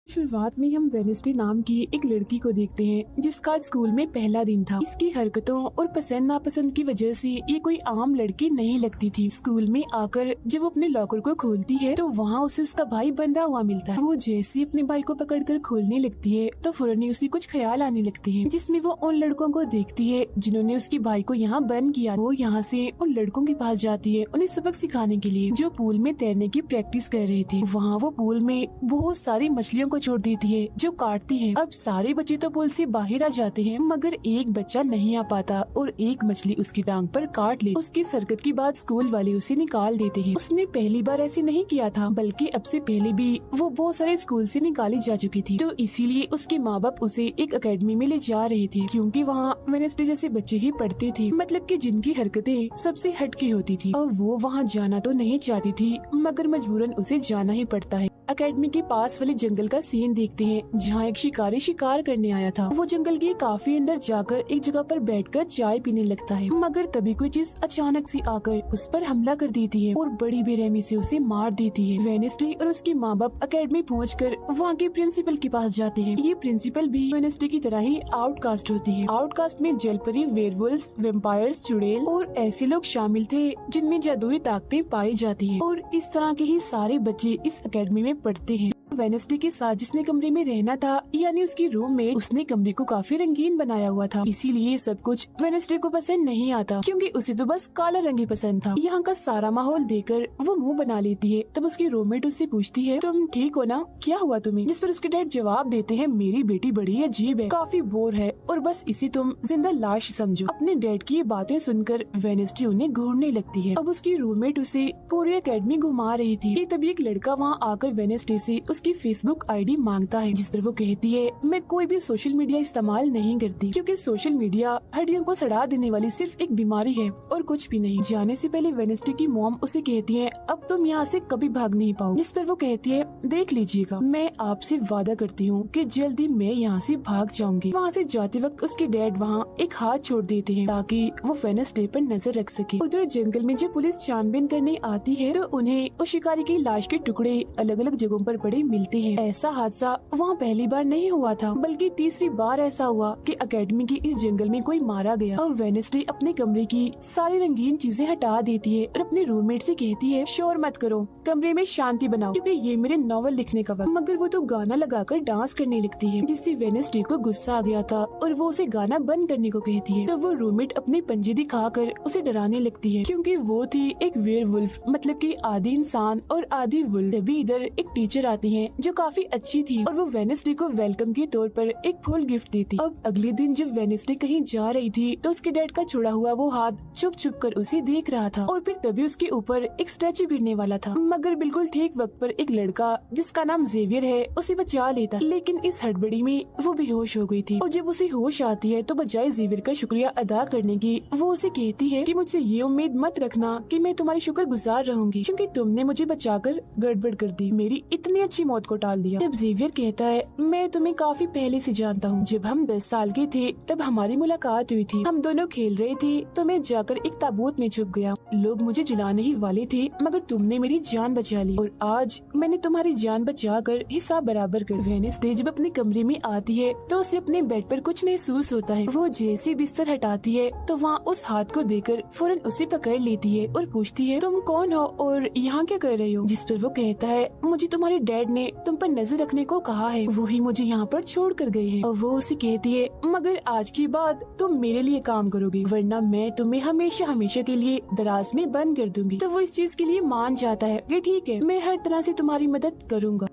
शुरुआत में हम वेनेसडे नाम की एक लड़की को देखते हैं जिसका आज स्कूल में पहला दिन था। इसकी हरकतों और पसंद नापसंद की वजह से ये कोई आम लड़की नहीं लगती थी। स्कूल में आकर जब वो अपने लॉकर को खोलती है तो वहाँ उसे उसका भाई बंधा हुआ मिलता है। वो जैसे अपने भाई को पकड़कर खोलने लगती है तो फौरन ही उसे कुछ ख्याल आने लगते हैं, जिसमें वो उन लड़कों को देखती है जिन्होंने उसके भाई को यहाँ बंद किया। वो यहाँ से उन लड़कों के पास जाती है उन्हें सबक सिखाने के लिए, जो पूल में तैरने की प्रैक्टिस कर रहे थे। वहाँ वो पूल में बहुत सारी मछलियों को छोड़ देती है जो काटती हैं। अब सारे बच्चे तो पूल से बाहर आ जाते हैं मगर एक बच्चा नहीं आ पाता और एक मछली उसकी टांग पर काट ले। उसकी हरकत के बाद स्कूल वाले उसे निकाल देते हैं। उसने पहली बार ऐसे नहीं किया था, बल्कि अब से पहले भी वो बहुत सारे स्कूल से निकाली जा चुकी थी। तो इसीलिए उसके माँ बाप उसे एक एकेडमी में ले जा रहे थे, क्योंकि वहाँ वेडनेसडे जैसे बच्चे ही पढ़ते थे, मतलब कि जिनकी हरकतें सबसे हटके होती थी। और वो वहाँ जाना तो नहीं चाहती थी मगर मजबूरन उसे जाना ही पड़ता है। एकेडमी के पास वाले जंगल का सीन देखते हैं जहाँ एक शिकारी शिकार करने आया था। वो जंगल के काफी अंदर जाकर एक जगह पर बैठकर चाय पीने लगता है, मगर तभी कोई चीज अचानक से आकर उस पर हमला कर देती है और बड़ी बेरहमी से उसे मार देती है। वेडनेसडे और उसके माँ बाप एकेडमी पहुंचकर वहाँ के प्रिंसिपल के पास जाते हैं। ये प्रिंसिपल भी वेडनेसडे की तरह ही आउटकास्ट होती है। आउटकास्ट में जलपरी, वेयरवुल्व्स, वैम्पायर्स, चुड़ैल और ऐसे लोग शामिल थे जिनमें जादुई ताकतें पाई जाती है। और इस तरह के ही सारे बच्चे इस एकेडमी में पढ़ते हैं। वेडनेसडे के साथ जिसने कमरे में रहना था, यानी उसकी रूममेट, उसने कमरे को काफी रंगीन बनाया हुआ था। इसीलिए सब कुछ वेडनेसडे को पसंद नहीं आता, क्योंकि उसे तो बस काला रंग ही पसंद था। यहाँ का सारा माहौल देखकर वो मुंह बना लेती है। तब उसकी रूममेट उससे पूछती है, तुम ठीक हो ना, क्या हुआ तुम्हें? जिस पर उसके डैड जवाब देते हैं, मेरी बेटी बड़ी अजीब है, काफी बोर है और बस इसे तुम जिंदा लाश समझो। अपने डैड की ये बातें सुनकर वेडनेसडे उन्हें घूरने लगती है। अब उसकी रूममेट उसे पूरी एकेडमी घुमा रही थी कि तभी एक लड़का वहाँ आकर वेडनेसडे से उसकी फेसबुक आईडी मांगता है, जिस पर वो कहती है, मैं कोई भी सोशल मीडिया इस्तेमाल नहीं करती, क्योंकि सोशल मीडिया हड्डियों को सड़ा देने वाली सिर्फ एक बीमारी है और कुछ भी नहीं। जाने से पहले वेडनेसडे की मॉम उसे कहती है, अब तुम यहाँ से कभी भाग नहीं पाओ। जिस पर वो कहती है, देख लीजिएगा, मैं आपसे वादा करती हूँ कि जल्दी मैं यहाँ से भाग जाऊंगी। वहाँ से जाते वक्त उसके डैड वहाँ एक हाथ छोड़ देते हैं ताकि वो वेडनेसडे पर नजर रख सके। उधर जंगल में जब पुलिस छानबीन करने आती है तो उन्हें उस शिकारी की लाश के टुकड़े अलग अलग जगहों पर पड़े मिलते हैं। ऐसा हादसा वहाँ पहली बार नहीं हुआ था, बल्कि तीसरी बार ऐसा हुआ कि एकेडमी के इस जंगल में कोई मारा गया। और वेडनेसडे अपने कमरे की सारी रंगीन चीजें हटा देती है और अपने रूममेट से कहती है, शोर मत करो, कमरे में शांति बनाओ, क्योंकि ये मेरे नॉवल लिखने का वक्त। मगर वो तो गाना लगाकर डांस करने लगती है, जिससे वेडनेसडे को गुस्सा आ गया था और वो उसे गाना बंद करने को कहती है। तो वो रूममेट अपने पंजे दिखाकर उसे डराने लगती है, क्योंकि वो थी एक वेयरवुल्फ, मतलब कि आधी इंसान और आधी वुल्फ। तभी इधर एक टीचर आती है जो काफी अच्छी थी और वो वेडनेसडे को वेलकम के तौर पर एक फूल गिफ्ट देती। अब अगले दिन जब वेडनेसडे कहीं जा रही थी तो उसके डैड का छोड़ा हुआ वो हाथ छुप छुप कर उसे देख रहा था और फिर तभी उसके ऊपर एक स्टैचू गिरने वाला था, मगर बिल्कुल ठीक वक्त पर एक लड़का जिसका नाम जेवियर है उसे बचा लेता। लेकिन इस हड़बड़ी में वो बेहोश हो गई थी और जब उसे होश आती है तो बजाय जेवियर का शुक्रिया अदा करने की वो उसे कहती है कि मुझसे ये उम्मीद मत रखना कि मैं तुम्हारी शुक्रगुजार रहूंगी, क्योंकि तुमने मुझे बचाकर गड़बड़ कर दी, मेरी इतनी अच्छी मौत को टाल दिया। जब जेवियर कहता है, मैं तुम्हें काफी पहले से जानता हूँ, जब हम 10 साल के थे तब हमारी मुलाकात हुई थी, हम दोनों खेल रहे थे तो मैं जाकर एक ताबूत में छुप गया, लोग मुझे जलाने ही वाले थे मगर तुमने मेरी जान बचा ली और आज मैंने तुम्हारी जान बचाकर हिसाब बराबर कर। वेडनेसडे जब अपने कमरे में आती है तो उसे अपने बेड पर कुछ महसूस होता है। वो जैसे बिस्तर हटाती है तो वहाँ उस हाथ को देखकर फौरन उसे पकड़ लेती है और पूछती है, तुम कौन हो और यहाँ क्या कर रही हो? जिस पर वो कहता है, मुझे तुम्हारे डैड ने तुम पर नजर रखने को कहा है, वो ही मुझे यहाँ पर छोड़ कर गए हैं। और वो उसे कहती है, मगर आज के बाद तुम मेरे लिए काम करोगी, वरना मैं तुम्हें हमेशा हमेशा के लिए दराज में बंद कर दूंगी। तो वो इस चीज के लिए मान जाता है कि ठीक है, मैं हर तरह से तुम्हारी मदद करूँगा।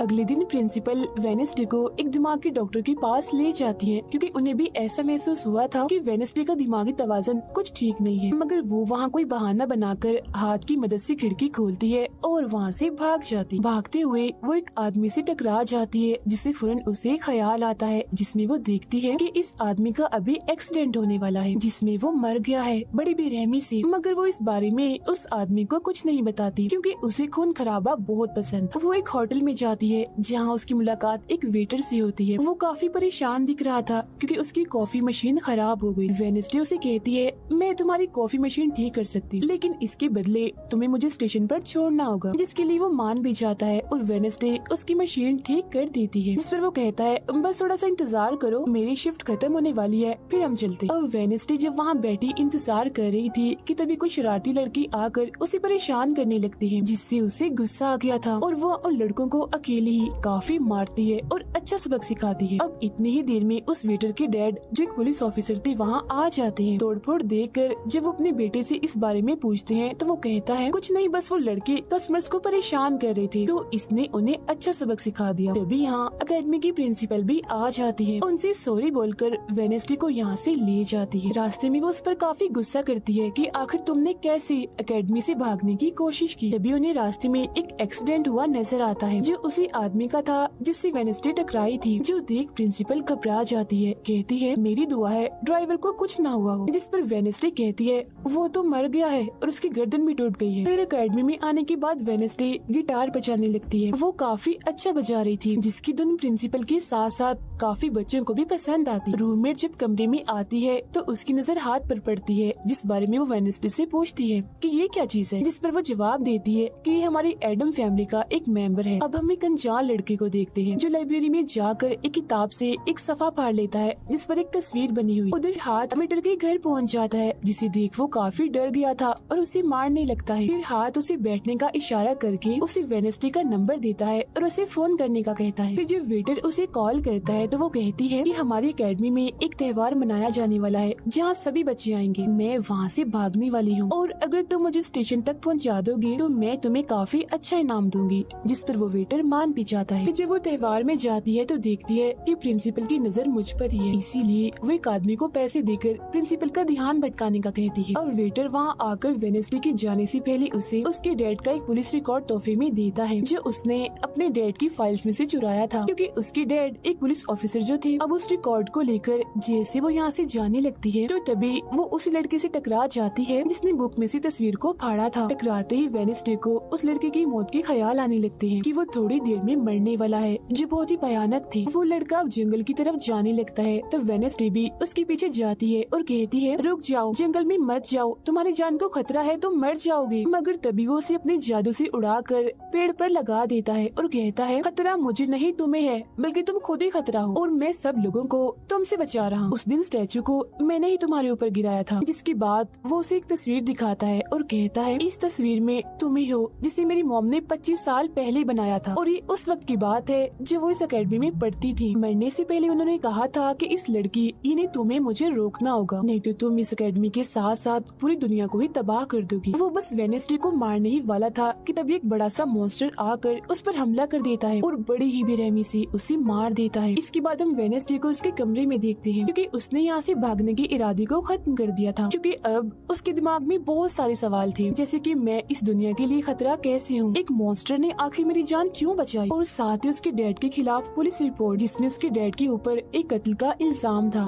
अगले दिन प्रिंसिपल वेडनेसडे को एक दिमाग के डॉक्टर के पास ले जाती है, क्योंकि उन्हें भी ऐसा महसूस हुआ था कि वेडनेसडे का दिमागी तवाज़ुन कुछ ठीक नहीं है। मगर वो वहाँ कोई बहाना बनाकर हाथ की मदद से खिड़की खोलती है और वहाँ से भाग जाती। भागते हुए वो एक आदमी से टकरा जाती है, जिससे फौरन उसे ख्याल आता है, जिसमें वो देखती है कि इस आदमी का अभी एक्सीडेंट होने वाला है, जिसमें वो मर गया है बड़ी बेरहमी से। मगर वो इस बारे में उस आदमी को कुछ नहीं बताती, क्योंकि उसे खून खराबा बहुत पसंद। वो एक होटल में जाती जाती है जहाँ उसकी मुलाकात एक वेटर से होती है। वो काफी परेशान दिख रहा था क्योंकि उसकी कॉफी मशीन खराब हो गई। वेडनेसडे उसे कहती है, मैं तुम्हारी कॉफी मशीन ठीक कर सकती, लेकिन इसके बदले तुम्हें मुझे स्टेशन पर छोड़ना होगा, जिसके लिए वो मान भी जाता है और वेडनेसडे उसकी मशीन ठीक कर देती है। जिस पर वो कहता है, बस थोड़ा सा इंतजार करो, मेरी शिफ्ट खत्म होने वाली है, फिर हम चलते। और वेडनेसडे जब वहाँ बैठी इंतजार कर रही थी कि तभी कोई शरारती लड़की आकर उसे परेशान करने लगती है, जिससे उसे गुस्सा आ गया था और वो उन लड़कों को अकेले ही काफी मारती है और अच्छा सबक सिखाती है। अब इतनी ही देर में उस वेटर के डैड, जो एक पुलिस ऑफिसर थे, वहाँ आ जाते हैं। तोड़फोड़ देखकर जब वो अपने बेटे से इस बारे में पूछते हैं तो वो कहता है, कुछ नहीं, बस वो लड़के कस्टमर्स को परेशान कर रहे थे तो इसने उन्हें अच्छा सबक सिखा दिया। तभी यहाँ अकेडमी की प्रिंसिपल भी आ जाती है, उनसे सॉरी बोलकर वेडनेसडे को यहाँ से ले जाती है। रास्ते में वो उस पर काफी गुस्सा करती है कि आखिर तुमने कैसे अकेडमी से भागने की कोशिश की। तभी उन्हें रास्ते में एक एक्सीडेंट हुआ नजर आता है, जो उसी आदमी का था जिससे वेडनेसडे टकराई थी, जो देख प्रिंसिपल घबरा जाती है। कहती है, मेरी दुआ है ड्राइवर को कुछ ना हुआ हो। जिस पर वेडनेसडे कहती है, वो तो मर गया है और उसकी गर्दन भी टूट गई है। फिर अकेडमी में आने के बाद वेडनेसडे गिटार बजाने लगती है। वो काफी अच्छा बजा रही थी, जिसकी धुन प्रिंसिपल के साथ साथ काफी बच्चों को भी पसंद आती। रूममेट जब कमरे में आती है तो उसकी नजर हाथ पर पड़ती है, जिस बारे में वो वेडनेसडे से पूछती है कि ये क्या चीज है, जिस पर वो जवाब देती है कि ये हमारी एडम फैमिली का एक मेंबर है। अब हम एक अनजान लड़के को देखते हैं जो लाइब्रेरी में जाकर एक किताब से एक सफा फाड़ लेता है जिस पर एक तस्वीर बनी हुई। उधर हाथ वेटर के घर पहुंच जाता है, जिसे देख वो काफी डर गया था और उसे मारने लगता है। फिर हाथ उसे बैठने का इशारा करके उसे वेडनेसडे का नंबर देता है और उसे फोन करने का कहता है। फिर जब वेटर उसे कॉल करता है तो वो कहती है कि हमारी अकेडमी में एक त्योहार मनाया जाने वाला है जहाँ सभी बच्चे आएंगे, मैं वहाँ से भागने वाली हूँ और अगर तुम मुझे स्टेशन तक पहुँचा दोगे तो मैं तुम्हें काफी अच्छा इनाम दूंगी। जिस पर वो वेटर मान भी जाता है। जब वो त्योहार में जाती है तो देखती है कि प्रिंसिपल की नजर मुझ पर ही है, इसीलिए वो एक आदमी को पैसे देकर प्रिंसिपल का ध्यान भटकाने का कहती है। अब वेटर वहाँ आकर वेडनेसडे के जाने से पहले उसे उसके डैड का एक पुलिस रिकॉर्ड तोहफे में देता है, जो उसने अपने डैड की फाइल्स में से चुराया था, क्योंकि उसके डैड एक पुलिस ऑफिसर जो थे। अब उस रिकॉर्ड को लेकर जैसे वो यहाँ से जाने लगती है तो तभी वो उस लड़के से टकरा जाती है जिसने बुक में से तस्वीर को फाड़ा था। टकराते ही वेडनेसडे को उस लड़के की मौत के ख्याल आने लगते हैं कि वो थोड़ी देर में मरने वाला है, जो बहुत ही भयानक थी। वो लड़का अब जंगल की तरफ जाने लगता है तो वेडनेसडे भी उसके पीछे जाती है और कहती है, रुक जाओ, जंगल में मत जाओ, तुम्हारी जान को खतरा है, तुम मर जाओगे। मगर तभी वो उसे अपने जादू से उड़ाकर पेड़ पर लगा देता है और कहता है, खतरा मुझे नहीं तुम्हें है, बल्कि तुम खुद ही खतरा हो और मैं सब लोगों को तुमसे बचा रहा हूँ। उस दिन स्टैचू को मैंने ही तुम्हारे ऊपर गिराया था। जिसके बाद वो उसे एक तस्वीर दिखाता है और कहता है, इस तस्वीर में तुम ही हो जिसे मेरी मॉम ने 25 साल पहले बनाया था और ये उस वक्त की बात है जब वो इस अकेडमी में पढ़ती थी। मरने से पहले उन्होंने कहा था कि इस लड़की यानी तुम्हें मुझे रोकना होगा, नहीं तो तुम इस अकेडमी के साथ साथ पूरी दुनिया को ही तबाह कर दोगी। वो बस वेडनेसडे को मारने ही वाला था कि तभी एक बड़ा सा मॉन्स्टर आकर उस पर हमला कर देता है और बड़ी ही बेरहमी से उसे मार देता है। इसके बाद हम वेडनेसडे को उसके कमरे में देखते हैं, क्योंकि उसने यहाँ से भागने के इरादे को खत्म कर दिया था, क्योंकि अब उसके दिमाग में बहुत सारे सवाल थे, जैसे कि मैं इस दुनिया के लिए खतरा कैसे हूँ, एक मॉन्स्टर ने आखिर मेरी जान क्यों बचाई, और साथ ही उसके डैड के खिलाफ पुलिस रिपोर्ट जिसमें उसके डैड के ऊपर एक कत्ल का इल्जाम था।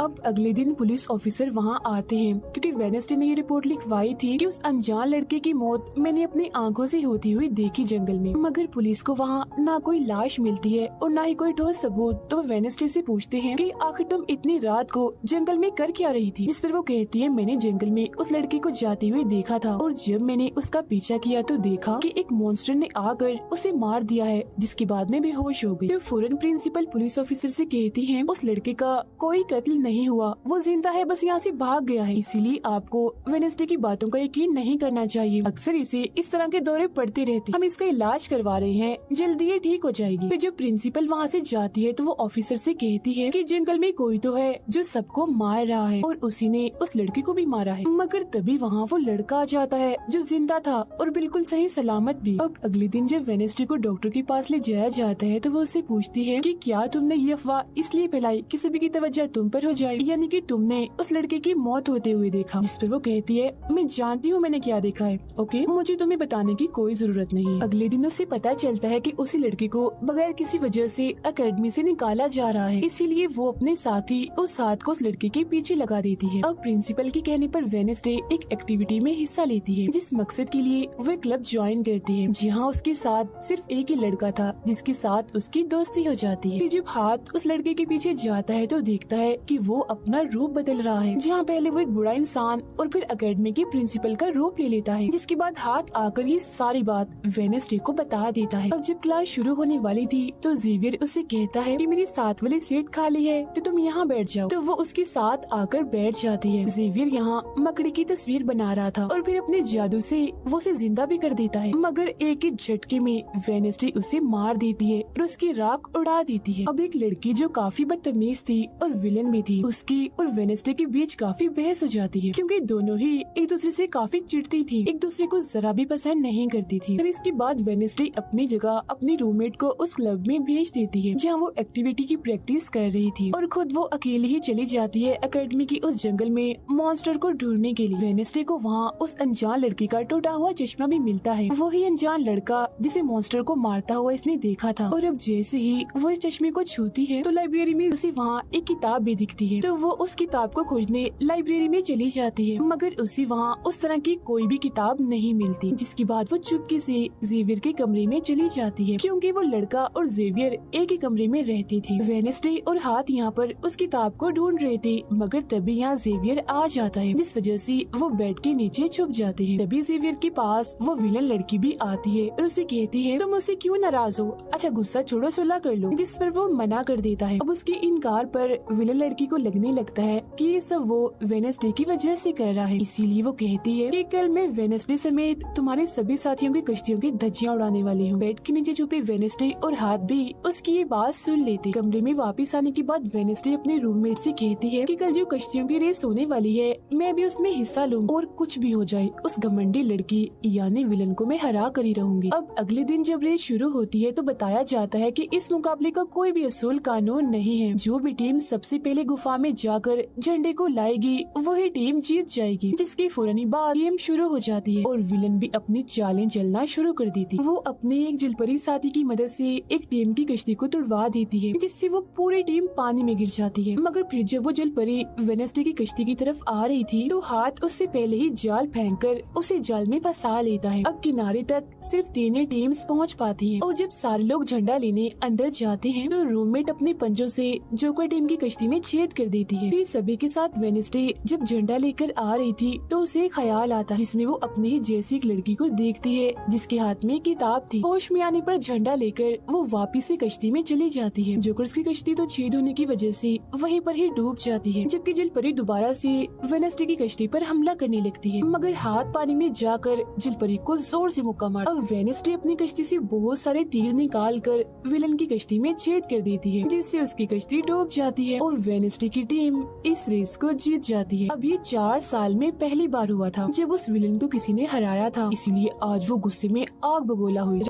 अब अगले दिन पुलिस ऑफिसर वहाँ आते हैं, क्योंकि वेडनेसडे ने ये रिपोर्ट लिखवाई थी कि उस अनजान लड़के की मौत मैंने अपनी आंखों से होती हुई देखी जंगल में। मगर पुलिस को वहाँ ना कोई लाश मिलती है और ना ही कोई ठोस सबूत। तो वो वेडनेसडे से पूछते हैं कि आखिर तुम इतनी रात को जंगल में कर क्या रही थी, जिस पर वो कहती है, मैंने जंगल में उस लड़के को जाते हुए देखा था और जब मैंने उसका पीछा किया तो देखा कि एक मॉन्स्टर ने आकर उसे मार दिया है, जिसके बाद में बेहोश हो गई। तो फौरन प्रिंसिपल पुलिस ऑफिसर से कहती है, उस लड़के का कोई कत्ल नहीं हुआ, वो जिंदा है, बस यहाँ से भाग गया है, इसीलिए आपको वेडनेसडे की बातों का यकीन नहीं करना चाहिए। अक्सर इसे इस तरह के दौरे पड़ते रहते, हम इसका इलाज करवा रहे हैं, जल्दी ये ठीक हो जाएगी। फिर जब प्रिंसिपल वहाँ से जाती है तो वो ऑफिसर से कहती है कि जंगल में कोई तो है जो सबको मार रहा है और उसी ने उस लड़की को भी मारा है। मगर तभी वहाँ वो लड़का आ जाता है जो जिंदा था और बिल्कुल सही सलामत भी। अब अगले दिन जब वेडनेसडे को डॉक्टर के पास ले जाया जाता है तो वो उससे पूछती है कि क्या तुमने ये अफवाह इसलिए फैलाई कि सभी की तवज्जो तुम पर हो जाए, यानी कि तुमने उस लड़के की मौत होते हुए देखा। जिस पर वो कहती है, मैं जानती हूँ मैंने क्या देखा है, ओके, मुझे तुम्हें बताने की कोई जरूरत नहीं। अगले दिन उसे पता चलता है कि उसी लड़के को बगैर किसी वजह से एकेडमी से निकाला जा रहा है, इसीलिए वो अपने साथी उस हाथ को उस लड़के के पीछे लगा देती है। अब प्रिंसिपल के कहने पर वेडनेसडे एक एक्टिविटी में हिस्सा लेती है, जिस मकसद के लिए वो क्लब ज्वाइन करती है, जहाँ उसके साथ सिर्फ एक ही लड़का था जिसके साथ उसकी दोस्ती हो जाती है। फिर जब हाथ उस लड़के के पीछे जाता है तो देखता है कि वो अपना रूप बदल रहा है, जहाँ पहले वो एक बुरा इंसान और फिर एकेडमी के प्रिंसिपल का रूप ले लेता है। जिसके बाद हाथ आकर ये सारी बात वेडनेसडे को बता देता है। अब जब क्लास शुरू होने वाली थी तो जेवियर उसे कहता है कि मेरी साथ वाली सीट खाली है तो तुम यहाँ बैठ जाओ, तो वो उसके साथ आकर बैठ जाती है। जेवियर यहाँ मकड़ी की तस्वीर बना रहा था और फिर अपने जादू से वो उसे जिंदा भी कर देता है, मगर एक ही झटके में वेडनेसडे उसे मार देती है और उसकी राख उड़ा देती है। अब एक लड़की जो काफी बदतमीज थी और विलन भी थी, उसकी और वेडनेसडे के बीच काफी बहस हो जाती है, क्योंकि दोनों ही एक दूसरे से काफी चिढ़ती थी, एक दूसरे को जरा भी पसंद नहीं करती थी। और इसके बाद वेडनेसडे अपनी जगह अपनी रूममेट को उस क्लब में भेज देती है, जहाँ वो एक्टिविटी की प्रैक्टिस कर रही थी, और खुद वो अकेली ही चली जाती है एकेडमी की उस जंगल में मॉन्स्टर को ढूंढने के लिए। वेडनेसडे को वहाँ उस अनजान लड़की का टूटा हुआ चश्मा भी मिलता है, वही अनजान लड़का जिसे मॉन्स्टर को मारता हुआ इसने देखा था। और अब जैसे ही वो इस चश्मे को छूती है तो लाइब्रेरी में उसे वहाँ एक किताब भी दिखती है, तो वो उस किताब को खोजने लाइब्रेरी में चली जाती है, मगर उसे वहाँ उस तरह की कोई भी किताब नहीं मिलती। जिसके बाद वो चुपके से जेवियर के कमरे में चली जाती है, क्योंकि वो लड़का और जेवियर एक ही कमरे में रहती थी। वेडनेसडे और हाथ यहाँ पर उस किताब को ढूंढ रहे थे, मगर तभी यहाँ जेवियर आ जाता है, जिस वजह से वो बेड के नीचे छुप जाते हैं। तभी जेवियर के पास वो विलन लड़की भी आती है और उसे कहती है, तुम मुझसे क्यों नाराज हो, अच्छा गुस्सा छोड़ो, सुलह कर लो। जिस पर वो मना कर देता है। अब उसके इनकार पर विलन लड़की को लगने लगता है कि ये सब वो वेडनेसडे की वजह से कर रहा है, इसीलिए वो कहती है कि कल मैं वेडनेसडे समेत तुम्हारे सभी साथियों की कश्तियों की धज्जियां उड़ाने वाली हूँ। बेड के नीचे छुपे वेडनेसडे और हाथ भी उसकी ये बात सुन लेते। कमरे में वापस आने के बाद वेडनेसडे अपने रूममेट से कहती है कि कल जो कश्तियों की रेस होने वाली है मैं भी उसमें हिस्सा लूँ, और कुछ भी हो जाए उस घमंडी लड़की यानी विलन को मैं हरा कर ही रहूंगी। अब अगले दिन जब रेस शुरू होती है तो बताया जाता है कि इस मुकाबले का कोई भी असूल कानून नहीं है, जो भी टीम सबसे पहले गुफा में जाकर झंडे को लाएगी वही टीम जीत जाएगी। जिसके फौरन बाद गेम शुरू हो जाती है और विलन भी अपनी चालें चलना शुरू कर देती। वो अपने एक जलपरी साथी की मदद से एक टीम की कश्ती को तुड़वा देती है, जिससे वो पूरी टीम पानी में गिर जाती है। मगर फिर जब वो जलपरी वेडनेसडे की कश्ती की तरफ आ रही थी तो हाथ उससे पहले ही जाल फेंककर उसे जाल में फंसा लेता है। अब किनारे तक सिर्फ 3 ही टीम्स पहुंच पाती हैं, और जब सारे लोग झंडा लेने अंदर जाते हैं तो रूममेट अपने पंजों से जोकर टीम की कश्ती में छेद कर देती है। फिर सभी के साथ वेडनेसडे जब झंडा लेकर आ रही थी तो उसे एक ख्याल आता है, जिसमें वो अपनी ही जैसी एक लड़की को देखती है जिसके हाथ में किताब थी। होश में आने पर झंडा लेकर वो वापिस से कश्ती में चली जाती है। जोकर्स की कश्ती तो छेद होने की वजह से वहीं पर ही डूब जाती है, जबकि जलपरी दोबारा से वेडनेसडे की कश्ती पर हमला करने लगती है, मगर हाथ पानी में जाकर जलपरी को जोर से मुक्का मार। अब वेडनेसडे अपनी कश्ती से बहुत सारे तीर निकाल कर विलन की कश्ती में छेद कर देती है, जिससे उसकी कश्ती डूब जाती है और वेडनेसडे की टीम इस रेस को जीत जाती है। अब ये 4 साल में पहली बार हुआ था जब उस विलन को किसी ने हराया था, इसीलिए आज वो गुस्से में आग बगोला हुई।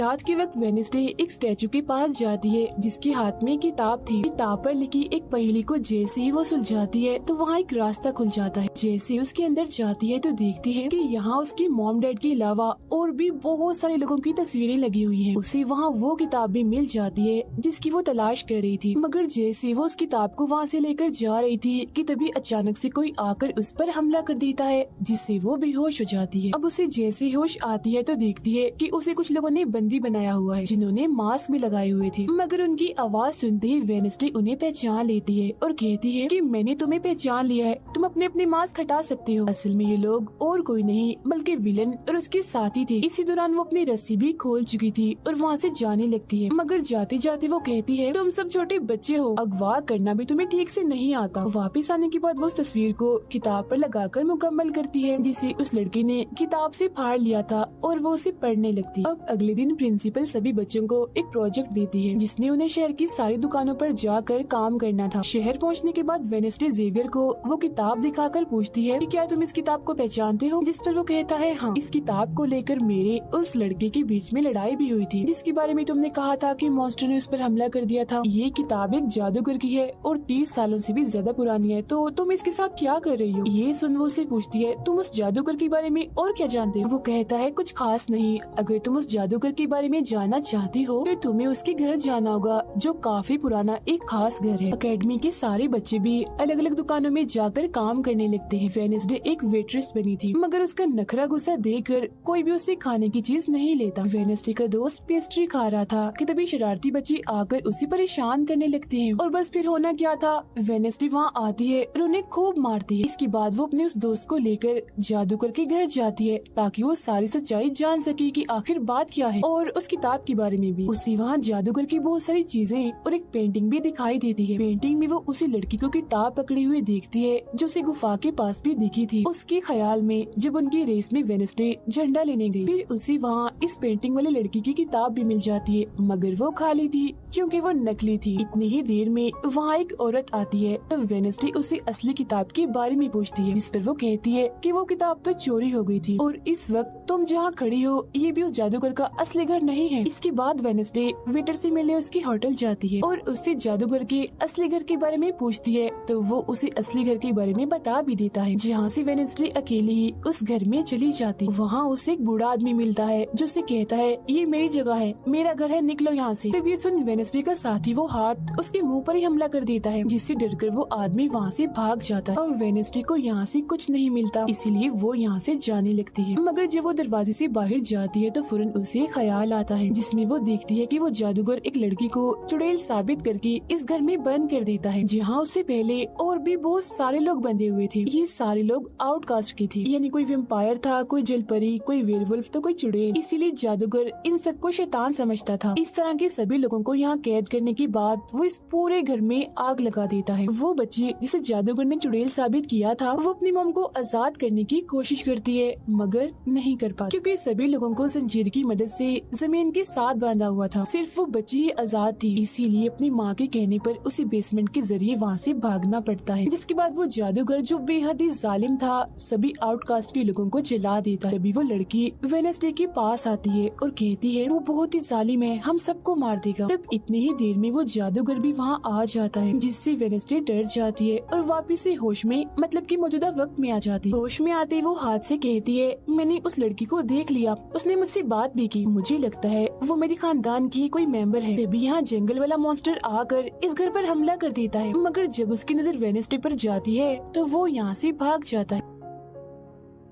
रात के वक्त वेडनेसडे एक स्टैचू के पास जाती है जिसके हाथ में किताब थी। किताब पर लिखी एक पहेली को जैसे ही वो सुलझाती है तो वहाँ एक रास्ता खुल जाता है। जैसे ही उसके अंदर जाती है तो देखती है कि यहाँ उसके मॉम डैड के अलावा और भी बहुत सारे लोगों की तस्वीरें लगी हुई हैं। उसे वहाँ वो किताब भी मिल जाती है जिसकी वो तलाश कर रही थी, मगर जैसे वो उस किताब को वहाँ से लेकर जा रही थी कि तभी अचानक से कोई आकर उस पर हमला कर देता है, जिससे वो बेहोश हो जाती है। अब उसे जैसे होश आती है तो देखती है कि उसे कुछ लोगों ने बंदी बनाया हुआ है, जिन्होंने मास्क भी लगाए हुए थे, मगर उनकी आवाज सुनते ही वेडनेसडे उन्हें पहचान लेती है और कहती है कि मैंने तुम्हें पहचान लिया है, तुम अपने मास्क हटा सकते हो। असल में ये लोग और कोई नहीं बल्कि विलन और उसके साथी थे। इसी दौरान वो अपनी रस्सी भी खोल चुकी थी और वहाँ से जाने लगती है, मगर जाते जाते वो कहती है तुम सब छोटे बच्चे हो, अगवा करना भी तुम्हें ठीक से नहीं आता। वापिस आने के बाद वो उस तस्वीर को किताब पर लगाकर मुकम्मल करती है जिसे उस लड़की ने किताब से फाड़ लिया था और वो उसे पढ़ने लगती। अब अगले दिन प्रिंसिपल सभी बच्चों को एक प्रोजेक्ट देती है जिसमें उन्हें शहर की सारी दुकानों पर जाकर काम करना था। शहर पहुंचने के बाद वेडनेसडे जेवियर को वो किताब दिखाकर पूछती है कि क्या तुम इस किताब को पहचानते हो, जिस पर वो कहता है हाँ। इस किताब को लेकर मेरे और उस लड़के के बीच में लड़ाई भी हुई थी, जिसके बारे में तुमने कहा था कि मॉन्स्टर ने उस पर हमला कर दिया था। ये किताब एक जादूगर की है और 30 सालों से भी ज्यादा पुरानी है, तो तुम इसके साथ क्या कर रही हो। ये सुन वो उससे पूछती है तुम उस जादूगर के बारे में और क्या जानते हो। वो कहता है कुछ खास नहीं, अगर तुम उस जादूगर के बारे में जानना चाहती हो तो तुम्हें उसके घर जाना होगा, जो काफी पुराना एक खास घर है। अकेडमी के सारे बच्चे भी अलग अलग दुकानों में जाकर काम करने लगते हैं। वेडनेसडे एक वेट्रेस बनी थी, मगर उसका नखरा गुस्सा देखकर कोई भी उससे खाने की चीज नहीं लेता। वेडनेसडे का दोस्त पेस्ट्री खा रहा था कि तभी शरारती बच्चे आकर उसे परेशान करने लगते हैं, और बस फिर होना क्या था, वेडनेसडे वहाँ आती है और उन्हें खूब मारती है। इसके बाद वो अपने उस दोस्त को लेकर जादूगर के घर जाती है ताकि वो सारी सच्चाई जान सके कि आखिर बात क्या है, और उस किताब के बारे में भी। उसे वहाँ जादूगर की बहुत सारी चीजें और एक पेंटिंग भी दिखाई देती है। पेंटिंग में वो उसी लड़की को किताब पकड़ी हुई देखती है जो उसे गुफा के पास भी दिखी थी। उसके ख्याल में जब उनकी रेस में वेडनेसडे झंडा लेने गई, फिर उसे वहाँ इस पेंटिंग वाली लड़की की किताब भी मिल जाती है, मगर वो खाली थी क्योंकि वो नकली थी। इतनी ही देर में वहाँ एक औरत आती है तो वेडनेसडे उसे असली किताब के बारे में पूछती है, जिस पर वो कहती है कि वो किताब तो चोरी हो गई थी और इस वक्त तुम जहाँ खड़ी हो ये भी उस जादूगर का असली घर नहीं है। इसके बाद वेडनेसडे वेटर से मिलने उसकी होटल जाती है और उससे जादूगर के असली घर के बारे में पूछती है, तो वो उसे असली घर के बारे में बता भी देता है, जहाँ से वेडनेसडे अकेली ही उस घर में चली जाती। वहाँ उसे एक बूढ़ा आदमी मिलता है जो उसे कहता है ये मेरी जगह है, मेरा घर है, निकलो यहाँ से। तब ये सुन वेडनेसडे का साथी वो हाथ उसके मुंह पर ही हमला कर देता है, जिससे डरकर वो आदमी वहाँ से भाग जाता है और वेडनेसडे को यहाँ से कुछ नहीं मिलता, इसीलिए वो यहाँ से जाने लगती है। मगर जब वो दरवाजे से बाहर जाती है तो फौरन उसे ख्याल आता है, जिसमें वो देखती है कि वो जादूगर एक लड़की को चुड़ैल साबित करके इस घर में बंद कर देता है, जहाँ उससे पहले और भी बहुत सारे लोग बंधे हुए थे। ये सारे लोग आउटकास्ट की थी, यानी कोई वेम्पायर था, कोई जलपरी, कोई वेयरवुल्फ तो कोई चुड़ैल, इसीलिए जादूगर इन सबको शैतान समझता था। इस तरह के सभी लोगों को यहाँ कैद करने के बाद वो इस पूरे घर में आग लगा देता है। वो बच्ची जिसे जादूगर ने चुड़ैल साबित किया था वो अपनी मॉम को आजाद करने की कोशिश करती है, मगर नहीं कर पाती क्योंकि सभी लोगों को जंजीर की मदद से जमीन के साथ बांधा हुआ था। सिर्फ वो बच्ची ही आजाद थी, इसीलिए अपनी माँ के कहने पर उसे बेसमेंट के जरिए वहाँ से भागना पड़ता है। जिसके बाद वो जादूगर जो बेहद ही जालिम था सभी आउटकास्ट के लोगों को जला देता है। तभी वो लड़की वेडनेसडे के पास आती है और कहती है वो बहुत ही जालिम है, हम सबको मार देगा। तब इतनी ही देर में वो जादूगर भी वहाँ आ जाता है, जिससे वेडनेसडे डर जाती है और वापिस से होश में मतलब कि मौजूदा वक्त में आ जाती है। होश में आते वो हाथ से कहती है मैंने उस लड़की को देख लिया, उसने मुझसे बात भी की, मुझे लगता है वो मेरे खानदान की कोई मेंबर है। तभी यहाँ जंगल वाला मॉन्स्टर आकर इस घर पर हमला कर देता है, मगर जब उसकी नजर वेडनेसडे पर जाती है तो वो यहाँ से भाग जाता है।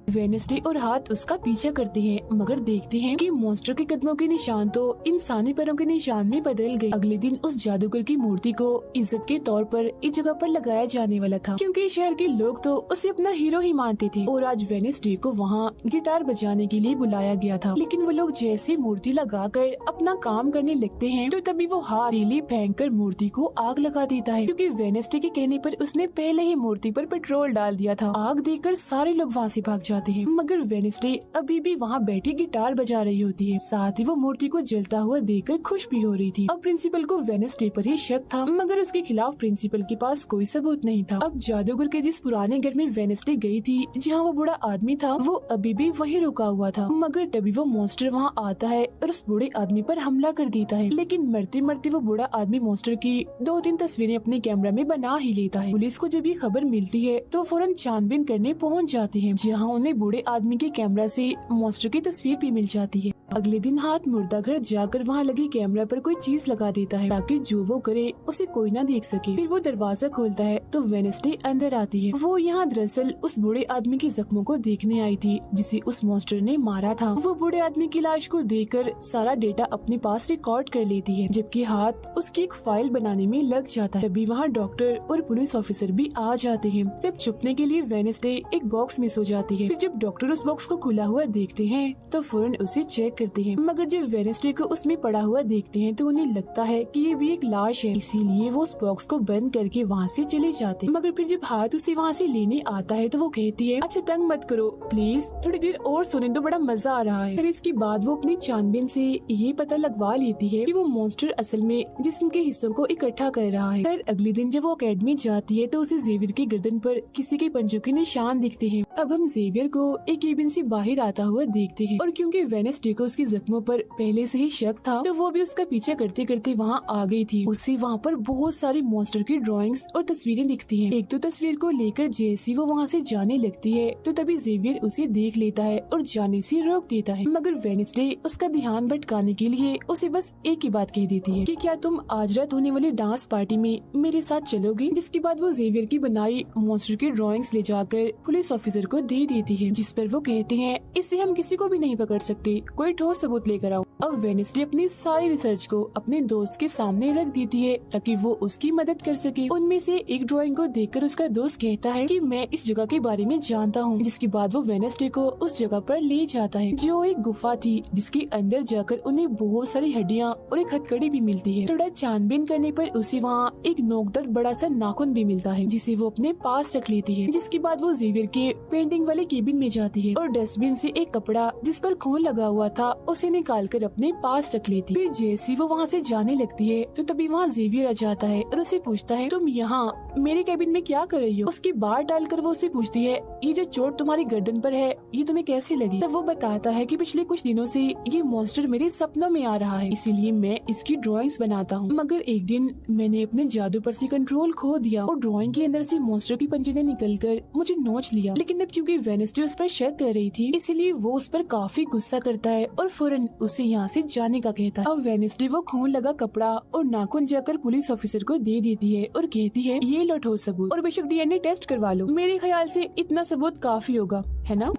वेडनेसडे और हाथ उसका पीछा करते हैं, मगर देखते हैं कि मॉन्स्टर के कदमों के निशान तो इंसानी पैरों के निशान में बदल गए। अगले दिन उस जादूगर की मूर्ति को इज्जत के तौर पर इस जगह पर लगाया जाने वाला था, क्योंकि शहर के लोग तो उसे अपना हीरो ही मानते थे। और आज वेडनेसडे को वहाँ गिटार बजाने के लिए बुलाया गया था, लेकिन वो लोग जैसे मूर्ति लगाकर अपना काम करने लगते हैं तो तभी वो हाथ तीली फेंककर मूर्ति को आग लगा देता है, क्योंकि वेडनेसडे के कहने पर उसने पहले ही मूर्ति पर पेट्रोल डाल दिया था। आग देखकर सारे लोग वहाँ से भाग जाते हैं, मगर वेडनेसडे अभी भी वहाँ बैठी गिटार बजा रही होती है। साथ ही वो मूर्ति को जलता हुआ देखकर खुश भी हो रही थी। अब प्रिंसिपल को वेडनेसडे पर ही शक था, मगर उसके खिलाफ प्रिंसिपल के पास कोई सबूत नहीं था। अब जादूगर के जिस पुराने घर में वेडनेसडे गई थी, जहाँ वो बूढ़ा आदमी था, वो अभी भी वहीं रुका हुआ था, मगर तभी वो मॉन्स्टर वहाँ आता है और उस बूढ़े आदमी पर हमला कर देता है। लेकिन मरते मरते वो बूढ़ा आदमी मॉन्स्टर की 2-3 तस्वीरें अपने कैमरा में बना ही लेता है। पुलिस को जब ये खबर मिलती है तो फौरन छानबीन करने पहुँच जाती है, जहाँ उन्हें बूढ़े आदमी के कैमरा से मॉन्स्टर की तस्वीर भी मिल जाती है। अगले दिन हाथ मुर्दा घर जाकर वहाँ लगी कैमरा पर कोई चीज लगा देता है ताकि जो वो करे उसे कोई ना देख सके। फिर वो दरवाजा खोलता है तो वेडनेसडे अंदर आती है। वो यहाँ दरअसल उस बूढ़े आदमी के जख्मों को देखने आई थी जिसे उस मॉन्स्टर ने मारा था। वो बूढ़े आदमी की लाश को देखकर सारा डेटा अपने पास रिकॉर्ड कर लेती है, जबकि हाथ उसकी एक फाइल बनाने में लग जाता है। तभी वहाँ डॉक्टर और पुलिस ऑफिसर भी आ जाते हैं। तब छुपने के लिए वेडनेसडे एक बॉक्स मिस हो जाती है। फिर जब डॉक्टर उस बॉक्स को खुला हुआ देखते हैं तो फौरन उसे चेक करते हैं, मगर जब वेडनेसडे को उसमें पड़ा हुआ देखते हैं तो उन्हें लगता है कि ये भी एक लाश है, इसीलिए वो उस बॉक्स को बंद करके वहाँ से चले जाते हैं। मगर फिर जब हाथ उसे वहाँ से लेने आता है तो वो कहती है, अच्छा तंग मत करो प्लीज, थोड़ी देर और सोने तो बड़ा मजा आ रहा है। फिर इसके बाद वो अपनी छानबीन से ये पता लगवा लेती है कि वो मॉन्स्टर असल में जिस्म के हिस्सों को इकट्ठा कर रहा है। फिर अगले दिन जब वो अकेडमी जाती है तो उसे जेवियर की गर्दन पर किसी के पंजों के निशान दिखते हैं। अब हम जेवियर को एक केबिन से बाहर आता हुआ देखते हैं और क्योंकि वेडनेसडे को उसके जख्मों पर पहले से ही शक था तो वो भी उसका पीछा करते करते वहाँ आ गई थी। उसे वहाँ पर बहुत सारी मॉन्स्टर की ड्राइंग्स और तस्वीरें दिखती हैं। एक तो तस्वीर को लेकर जैसे वो वहाँ से जाने लगती है तो तभी जेवियर उसे देख लेता है और जाने से रोक देता है, मगर वेडनेसडे उसका ध्यान भटकाने के लिए उसे बस एक ही बात कह देती है कि क्या तुम आज रात होने वाली डांस पार्टी में मेरे साथ चलोगे। जिसके बाद वो जेवियर की बनाई मॉन्स्टर की ड्राइंग्स ले जाकर पुलिस ऑफिसर को दे देती है, जिस पर वो कहते हैं इससे हम किसी को भी नहीं पकड़ सकते, कोई ठोस सबूत लेकर आओ। अब वेडनेसडे अपनी सारी रिसर्च को अपने दोस्त के सामने रख देती है ताकि वो उसकी मदद कर सके। उनमें से एक ड्राइंग को देखकर उसका दोस्त कहता है कि मैं इस जगह के बारे में जानता हूँ। जिसके बाद वो वेडनेसडे को उस जगह पर ले जाता है जो एक गुफा थी, जिसके अंदर जाकर उन्हें बहुत सारी हड्डियाँ और एक हथकड़ी भी मिलती है। थोड़ा छानबीन करने पर उसे वहाँ एक नोकदार बड़ा सा नाखून भी मिलता है, जिसे वो अपने पास रख लेती है। जिसके बाद वो जेवियर के पेंटिंग वाले केबिन में जाती है और डस्टबिन से एक कपड़ा जिस पर खून लगा हुआ था उसे निकाल कर अपने पास रख लेती। फिर जैसे वो वहाँ से जाने लगती है तो तभी वहाँ जेवियर आ जाता है और उसे पूछता है तुम यहाँ मेरे केबिन में क्या कर रही हो। उसकी बात डालकर वो उसे पूछती है ये जो चोट तुम्हारी गर्दन पर है ये तुम्हें कैसे लगी। तब वो बताता है कि पिछले कुछ दिनों से ये मॉन्स्टर मेरे सपनों में आ रहा है, इसीलिए मैं इसकी ड्राइंग्स बनाता हूँ। मगर एक दिन मैंने अपने जादू पर से कंट्रोल खो दिया और ड्राइंग के अंदर से मॉन्स्टर की पंजे ने निकलकर मुझे नोच लिया। लेकिन अब क्योंकि वेडनेसडे उस पर शक कर रही थी इसलिए वो उस पर काफी गुस्सा करता है और फौरन उसे यहाँ से जाने का कहता है। अब वेडनेसडे वो खून लगा कपड़ा और नाखून जाकर पुलिस ऑफिसर को दे देती है और कहती है ये लो ठोस सबूत और बेशक डीएनए टेस्ट करवा लो, मेरे ख्याल से इतना सबूत काफी होगा, है ना।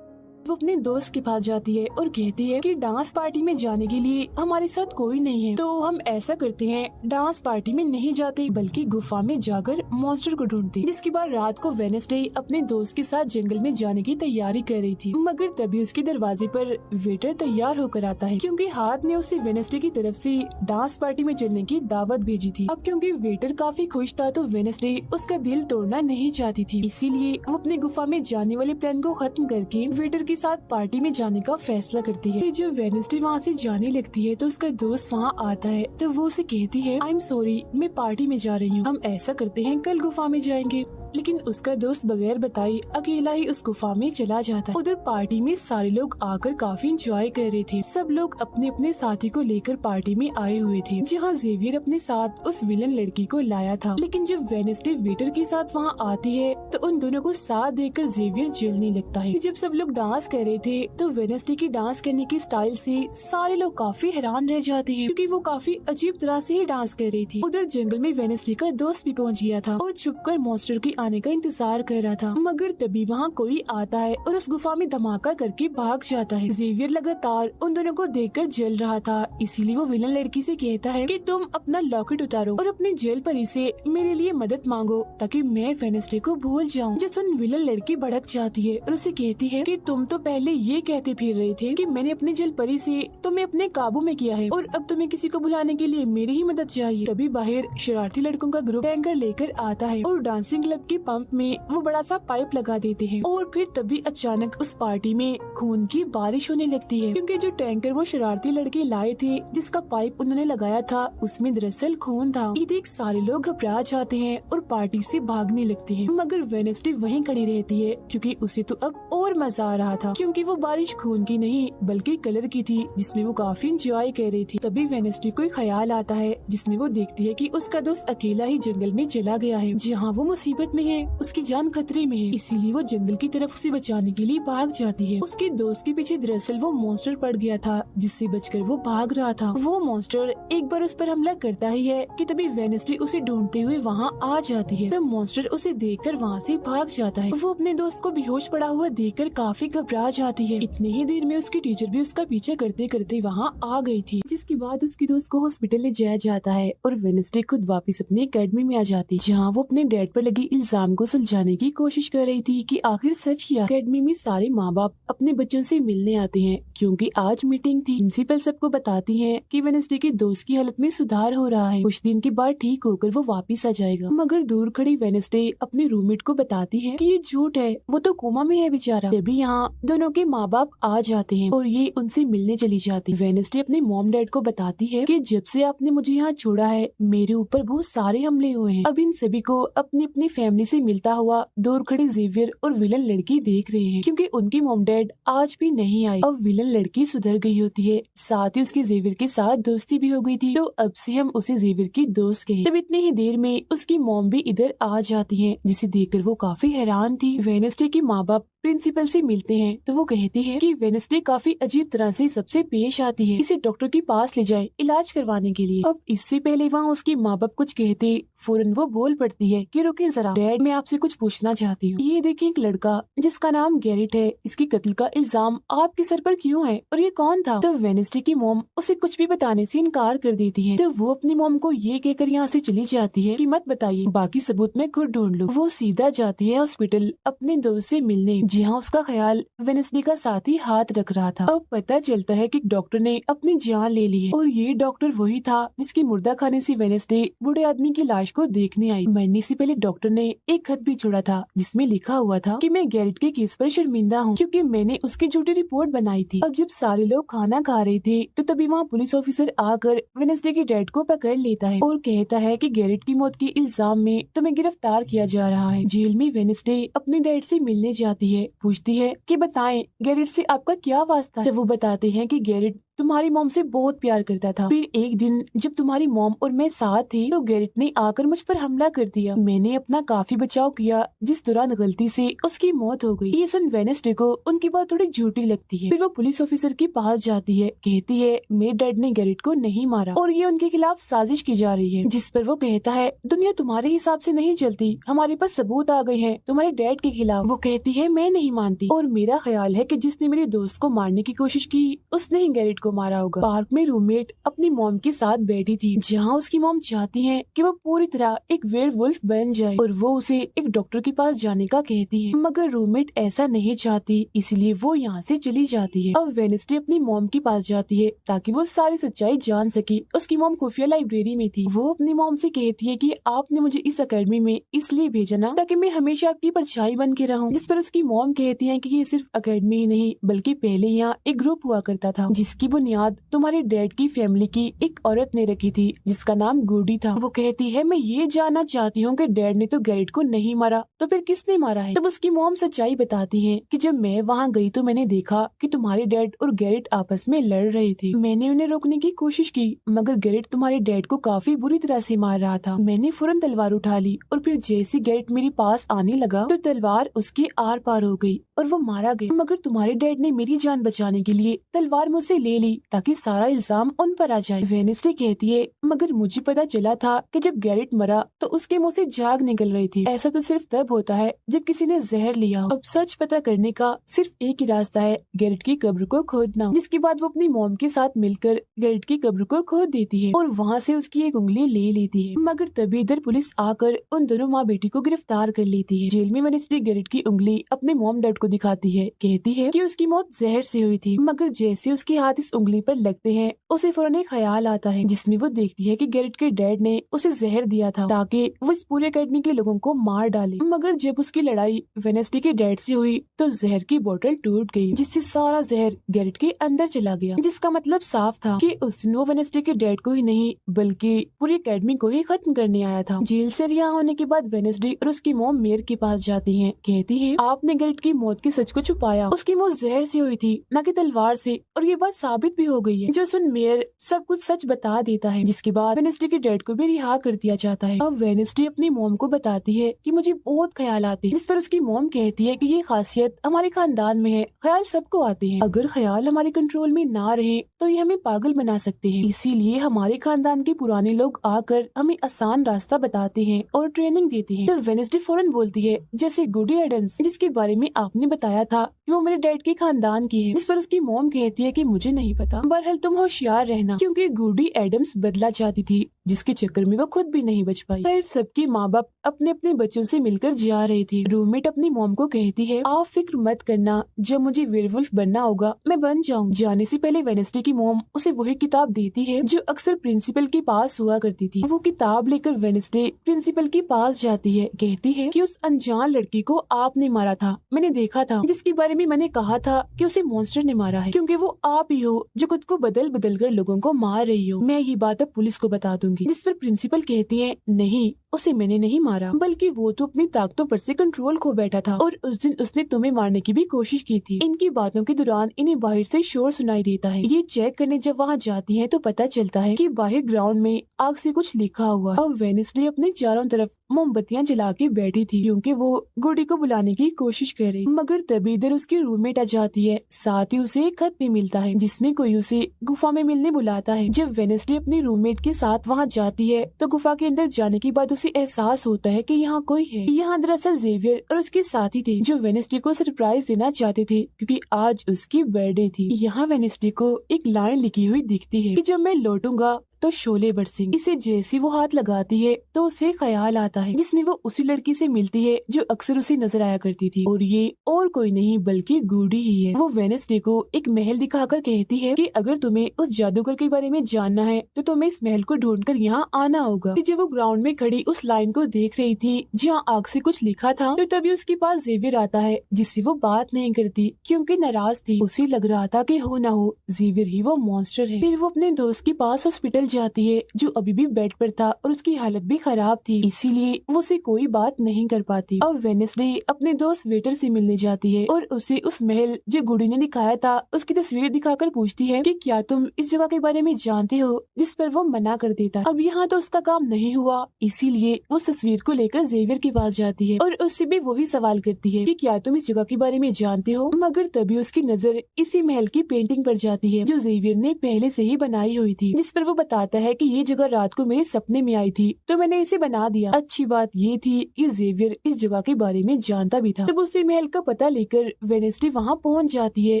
वो अपने दोस्त के पास जाती है और कहती है कि डांस पार्टी में जाने के लिए हमारे साथ कोई नहीं है, तो हम ऐसा करते हैं डांस पार्टी में नहीं जाते बल्कि गुफा में जाकर मॉन्स्टर को ढूंढते। जिसके बाद रात को वेडनेसडे अपने दोस्त के साथ जंगल में जाने की तैयारी कर रही थी, मगर तभी उसके दरवाजे पर वेटर तैयार होकर आता है क्योंकि हाथ ने उसे वेडनेसडे की तरफ से डांस पार्टी में चलने की दावत भेजी थी। अब क्योंकि वेटर काफी खुश था तो वेडनेसडे उसका दिल तोड़ना नहीं चाहती थी, इसीलिए वो अपने गुफा में जाने वाले प्लान को खत्म करके वेटर के साथ पार्टी में जाने का फैसला करती है। जब वेडनेसडे वहाँ से जाने लगती है तो उसका दोस्त वहाँ आता है तो वो उसे कहती है आई एम सॉरी मैं पार्टी में जा रही हूँ, हम ऐसा करते हैं कल गुफा में जाएंगे। लेकिन उसका दोस्त बगैर बताए अकेला ही उस गुफा में चला जाता है। उधर पार्टी में सारे लोग आकर काफी एंजॉय कर रहे थे। सब लोग अपने अपने साथी को लेकर पार्टी में आए हुए थे, जहाँ जेवियर अपने साथ उस विलन लड़की को लाया था। लेकिन जब वेडनेसडे वेटर के साथ वहाँ आती है तो उन दोनों को साथ देखकर जेवियर जलने लगता है। जब सब लोग डांस कर रहे थे तो वेडनेसडे की डांस करने की स्टाइल से सारे लोग काफी हैरान रह जाते हैं क्योंकि वो काफी अजीब तरह से ही डांस कर रही थी। उधर जंगल में वेडनेसडे का दोस्त भी पहुँच गया था और छुपकर मॉन्स्टर की आने का इंतजार कर रहा था, मगर तभी वहाँ कोई आता है और उस गुफा में धमाका करके भाग जाता है। जेवियर लगातार उन दोनों को देखकर जल रहा था, इसीलिए वो विलन लड़की से कहता है कि तुम अपना लॉकेट उतारो और अपने जेल परी से मेरे लिए मदद मांगो ताकि मैं वेडनेसडे को भूल जाऊं। जो सुन विलन लड़की भड़क जाती है और उसे कहती है कि तुम तो पहले ये कहते फिर रहे थे कि मैंने अपने जेल परी से तुम्हें अपने काबू में किया है और अब तुम्हें किसी को बुलाने के लिए मेरी ही मदद चाहिए। तभी बाहर शरारती लड़कों का ग्रुप टैंकर लेकर आता है और डांसिंग क्लब के पंप में वो बड़ा सा पाइप लगा देते हैं और फिर तभी अचानक उस पार्टी में खून की बारिश होने लगती है क्योंकि जो टैंकर वो शरारती लड़के लाए थे जिसका पाइप उन्होंने लगाया था उसमें दरअसल खून था। ये देख सारे लोग घबरा जाते हैं और पार्टी से भागने लगते हैं, मगर वेडनेसडे वहीं खड़ी रहती है क्योंकि उसे तो अब और मजा आ रहा था क्योंकि वो बारिश खून की नहीं बल्कि कलर की थी जिसमें वो काफी एंजॉय कर रही थी। तभी वेडनेसडे को एक ख्याल आता है जिसमें वो देखती है कि उसका दोस्त अकेला ही जंगल में चला गया है जहाँ वो मुसीबत में है, उसकी जान खतरे में है, इसीलिए वो जंगल की तरफ उसे बचाने के लिए भाग जाती है। उसके दोस्त के पीछे दरअसल वो मॉन्स्टर पड़ गया था जिससे बचकर वो भाग रहा था। वो मॉन्स्टर एक बार उस पर हमला करता ही है कि तभी वेडनेसडे उसे ढूंढते हुए वहाँ आ जाती है। तब मॉन्स्टर उसे देखकर वहाँ से भाग जाता है। वो अपने दोस्त को बेहोश पड़ा हुआ देखकर काफी घबरा जाती है। इतनी ही देर में उसकी टीचर भी उसका पीछा करते करते वहाँ आ गई थी, जिसके बाद उसकी दोस्त को हॉस्पिटल ले जाया जाता है और वेडनेसडे खुद वापस अपने अकेडमी में आ जाती है जहाँ वो अपने डैड पर लगी इल्जाम को सुलझाने की कोशिश कर रही थी कि आखिर सच क्या। अकेडमी में सारे माँ बाप अपने बच्चों से मिलने आते हैं क्योंकि आज मीटिंग थी। प्रिंसिपल सबको बताती है कि वेडनेसडे के दोस्त की हालत में सुधार हो रहा है, कुछ दिन के बाद ठीक होकर वो वापिस आ जाएगा। मगर दूर खड़ी वेडनेसडे अपने रूममेट को बताती है कि ये झूठ है, वो तो कोमा में है बेचारा। तभी यहाँ दोनों के माँ बाप आ जाते हैं और ये उनसे मिलने चली जाती। वेडनेसडे अपने मॉम डैड को बताती है कि जब से आपने मुझे यहाँ छोड़ा है मेरे ऊपर बहुत सारे हमले हुए हैं। अब इन सभी को अपनी अपनी फैमिली से मिलता हुआ दूर खड़ी जेवियर और विलन लड़की देख रहे हैं क्योंकि उनकी मॉम डैड आज भी नहीं आई। अब विलन लड़की सुधर गई होती है, साथ ही उसकी जेवियर के साथ दोस्ती भी हो गई थी, तो अब से हम उसे जेवियर की दोस्त कहें। तब इतनी ही देर में उसकी मॉम भी इधर आ जाती है, जिसे देखकर वो काफी हैरान थी। वेडनेसडे के माँ बाप प्रिंसिपल से मिलते हैं तो वो कहती है कि वेडनेसडे काफी अजीब तरह से सबसे पेश आती है, इसे डॉक्टर के पास ले जाए इलाज करवाने के लिए। अब इससे पहले वहाँ उसके माँ बाप कुछ कहते फौरन वो बोल पड़ती है कि रुकिए जरा डैड, मैं आपसे कुछ पूछना चाहती हूँ। ये देखिए एक लड़का जिसका नाम गैरेट है, इसकी कत्ल का इल्जाम आपके सर पर क्यों है और ये कौन था? तो वेडनेसडे की मॉम उसे कुछ भी बताने से इनकार कर देती है, तो वो अपनी मॉम को ये कहकर यहाँ से चली जाती है कि मत बताइए, बाकी सबूत मैं खुद ढूंढ लूँ। वो सीधा जाती है हॉस्पिटल अपने दोस्त से मिलने, जहाँ उसका ख्याल वेडनेसडे का साथी हाथ रख रहा था। अब पता चलता है कि डॉक्टर ने अपनी जान ले ली है और ये डॉक्टर वही था जिसकी मुर्दा खाने से वेडनेसडे बूढ़े आदमी की लाश को देखने आई। मरने से पहले डॉक्टर ने एक खत भी छोड़ा था जिसमें लिखा हुआ था कि मैं गैरेट के केस पर शर्मिंदा हूँ क्योंकि मैंने उसकी झूठी रिपोर्ट बनाई थी। अब जब सारे लोग खाना खा रहे थे तो तभी वहाँ पुलिस ऑफिसर आकर वेडनेसडे के डैड को पकड़ लेता है और कहता है कि गैरेट की मौत के इल्जाम में तुम्हें गिरफ्तार किया जा रहा है। जेल में वेडनेसडे अपने डैड से मिलने जाती है, पूछती है कि बताएं गैरेट से आपका क्या वास्ता है। तो वो बताते हैं कि गैरेट तुम्हारी मॉम से बहुत प्यार करता था, फिर एक दिन जब तुम्हारी मॉम और मैं साथ थे तो गैरेट ने आकर मुझ पर हमला कर दिया। मैंने अपना काफी बचाव किया जिस दौरान गलती से उसकी मौत हो गई। ये सुन वेडनेसडे को उनकी बात थोड़ी झूठी लगती है। फिर वो पुलिस ऑफिसर के पास जाती है, कहती है मेरे डैड ने गैरेट को नहीं मारा और ये उनके खिलाफ साजिश की जा रही है। जिस पर वो कहता है दुनिया तुम्हारे हिसाब से नहीं चलती, हमारे पास सबूत आ गए हैं तुम्हारे डैड के खिलाफ। वो कहती है मैं नहीं मानती और मेरा ख्याल है कि जिसने मेरे दोस्त को मारने की कोशिश की उसने ही गैरेट को मारा होगा। पार्क में रूममेट अपनी मॉम के साथ बैठी थी, जहाँ उसकी मॉम चाहती है कि वो पूरी तरह एक वेयरवुल्फ बन जाए और वो उसे एक डॉक्टर के पास जाने का कहती है, मगर रूममेट ऐसा नहीं चाहती, इसलिए वो यहाँ से चली जाती है। अब वेडनेसडे अपनी मॉम के पास जाती है ताकि वो सारी सच्चाई जान सके। उसकी मॉम खुफिया लाइब्रेरी में थी। वो अपनी मॉम से कहती है कि आपने मुझे इस अकेडमी में इसलिए भेजा ना ताकि मैं हमेशा आपकी परछाई बन के रहूं। जिस पर उसकी मॉम कहती है कि ये सिर्फ अकेडमी ही नहीं बल्कि पहले यहाँ एक ग्रुप हुआ करता था जिसकी बुनियाद तुम्हारे डैड की फैमिली की एक औरत ने रखी थी जिसका नाम गुडी था। वो कहती है मैं ये जानना चाहती हूँ कि डैड ने तो गैरेट को नहीं मारा तो फिर किसने मारा है। तब उसकी मॉम सच्चाई बताती है कि जब मैं वहाँ गई तो मैंने देखा कि तुम्हारे डैड और गैरेट आपस में लड़ रहे थे। मैंने उन्हें रोकने की कोशिश की मगर गैरेट तुम्हारे डैड को काफी बुरी तरह से मार रहा था। मैंने फौरन तलवार उठा ली और फिर जैसे गैरेट मेरे पास आने लगा तो तलवार उसके आर पार हो गई और वो मारा गया, मगर तुम्हारे डैड ने मेरी जान बचाने के लिए तलवार मुझसे ले ली ताकि सारा इल्जाम उन पर आ जाए। वेडनेसडे कहती है मगर मुझे पता चला था कि जब गैरेट मरा तो उसके मुंह से झाग निकल रही थी। ऐसा तो सिर्फ तब होता है जब किसी ने जहर लिया हो। अब सच पता करने का सिर्फ एक ही रास्ता है, गैरेट की कब्र को खोदना। जिसके बाद वो अपनी मॉम के साथ मिलकर गैरेट की कब्र को खोद देती है और वहाँ से उसकी एक उंगली ले लेती है। मगर तभी इधर पुलिस आकर उन दोनों माँ बेटी को गिरफ्तार कर लेती है। जेल में वेडनेसडे गैरेट की उंगली अपने मॉम डैड को दिखाती है, कहती है कि उसकी मौत जहर से हुई थी। मगर जैसे उसके हाथ इस उंगली पर लगते हैं उसे फौरन एक ख्याल आता है जिसमें वो देखती है कि गैरेट के डैड ने उसे जहर दिया था ताकि वो इस पूरे अकेडमी के लोगों को मार डाले। मगर जब उसकी लड़ाई वेडनेसडे के डैड से हुई तो जहर की बोतल टूट गई जिससे सारा जहर गैरेट के अंदर चला गया, जिसका मतलब साफ था कि उस दिन वो वेडनेसडे के डैड को ही नहीं बल्कि पूरी अकेडमी को ही खत्म करने आया था। जेल से रिहा होने के बाद वेडनेसडे और उसकी मॉम मेयर के पास जाती है, कहती है आपने गैरेट की मौत के सच को छुपाया, उसकी मौत जहर से हुई थी न कि तलवार से, और ये बात साबित भी हो गई है। जो सुन मेयर सब कुछ सच बता देता है, जिसके बाद वेडनेसडे के डैड को भी रिहा कर दिया जाता है। अब वेडनेसडे अपनी मॉम को बताती है कि मुझे बहुत ख्याल आते हैं, जिस पर उसकी मॉम कहती है कि ये खासियत हमारे खानदान में है, ख्याल सबको आते हैं, अगर ख्याल हमारे कंट्रोल में ना रहे तो ये हमें पागल बना सकते हैं, इसीलिए हमारे खानदान के पुराने लोग आकर हमें आसान रास्ता बताते हैं और ट्रेनिंग देते हैं। तो वेडनेसडे फौरन बोलती है जैसे गुडी एडम्स जिसके बारे में आपने बताया था कि वो मेरे डैड के खानदान की है, जिस पर उसकी मॉम कहती है कि मुझे नहीं नहीं पता। बहरहाल तुम होशियार रहना, क्योंकि गुडी एडम्स बदला चाहती थी, जिसके चक्कर में वो खुद भी नहीं बच पाई। फिर सबके माँ बाप अपने अपने बच्चों से मिलकर जा रहे थे। रूममेट अपनी मॉम को कहती है, आप फिक्र मत करना, जब मुझे वेयरवुल्फ बनना होगा मैं बन जाऊंगी। जाने से पहले वेडनेसडे की मॉम उसे वही किताब देती है जो अक्सर प्रिंसिपल के पास हुआ करती थी। वो किताब लेकर वेडनेसडे प्रिंसिपल के पास जाती है, कहती है कि उस अनजान लड़की को आपने मारा था, मैंने देखा था, जिसके बारे में मैंने कहा था कि उसे मॉन्स्टर ने मारा है, क्योंकि वो आप ही हो जो खुद को बदल बदल कर लोगों को मार रही हो। मैं ये बात अब पुलिस को बता दूंगी। जिस पर प्रिंसिपल कहती है, नहीं, उसे मैंने नहीं मारा, बल्कि वो तो अपनी ताकतों पर से कंट्रोल खो बैठा था और उस दिन उसने तुम्हें मारने की भी कोशिश की थी। इनकी बातों के दौरान इन्हें बाहर से शोर सुनाई देता है। ये चेक करने जब वहाँ जाती हैं तो पता चलता है कि बाहर ग्राउंड में आग से कुछ लिखा हुआ। और वेडनेसडे अपने चारों तरफ मोमबत्तियां जला के बैठी थी, क्योंकि वो गुडी को बुलाने की कोशिश कर रही। मगर तभी इधर उसकी रूममेट आ जाती है, साथ ही उसे एक खत भी मिलता है जिसमें कोई उसे गुफा में मिलने बुलाता है। जब वेडनेसडे अपनी रूममेट के साथ वहाँ जाती है तो गुफा के अंदर जाने के बाद उसे एहसास होता है कि यहाँ कोई है। यहाँ दरअसल जेवियर और उसके साथी थे जो वेडनेसडे को सरप्राइज देना चाहते थे, क्योंकि आज उसकी बर्थडे थी। यहाँ वेडनेसडे को एक लाइन लिखी हुई दिखती है कि जब मैं लौटूंगा तो शोले बरसेंगे। इसे जैसी वो हाथ लगाती है तो उसे ख्याल आता है, जिसमें वो उसी लड़की से मिलती है जो अक्सर उसे नजर आया करती थी, और ये और कोई नहीं बल्कि गुडी ही है। वो वेडनेसडे को एक महल दिखाकर कहती है कि अगर तुम्हें उस जादूगर के बारे में जानना है तो तुम्हें इस महल को ढूंढकर यहाँ आना होगा। जब वो ग्राउंड में खड़ी उस लाइन को देख रही थी जहाँ आग से कुछ लिखा था, तो तभी उसके पास जेवियर आता है, जिससे वो बात नहीं करती क्योंकि नाराज थी। उसे लग रहा था कि हो ना हो जेवियर ही वो मॉन्स्टर है। फिर वो अपने दोस्त के पास हॉस्पिटल जाती है जो अभी भी बेड पर था और उसकी हालत भी खराब थी, इसीलिए वो उसे कोई बात नहीं कर पाती। अब वेडनेसडे अपने दोस्त वेटर से मिलने जाती है और उसे उस महल जो गुडी ने दिखाया था उसकी तस्वीर दिखाकर पूछती है कि क्या तुम इस जगह के बारे में जानते हो, जिस पर वो मना कर देता। अब यहाँ तो उसका काम नहीं हुआ, इसीलिए वो तस्वीर को लेकर जेवियर के पास जाती है और उससे भी वही सवाल करती है कि क्या तुम इस जगह के बारे में जानते हो। मगर तभी उसकी नजर इसी महल की पेंटिंग पर जाती है जो जेवियर ने पहले से ही बनाई हुई थी, जिस पर वो बताता है कि ये जगह रात को मेरे सपने में आई थी तो मैंने इसे बना दिया। अच्छी बात ये थी कि जेवियर इस जगह के बारे में जानता भी था। तब उसी महल का पता लेकर वेडनेसडे वहाँ पहुँच जाती है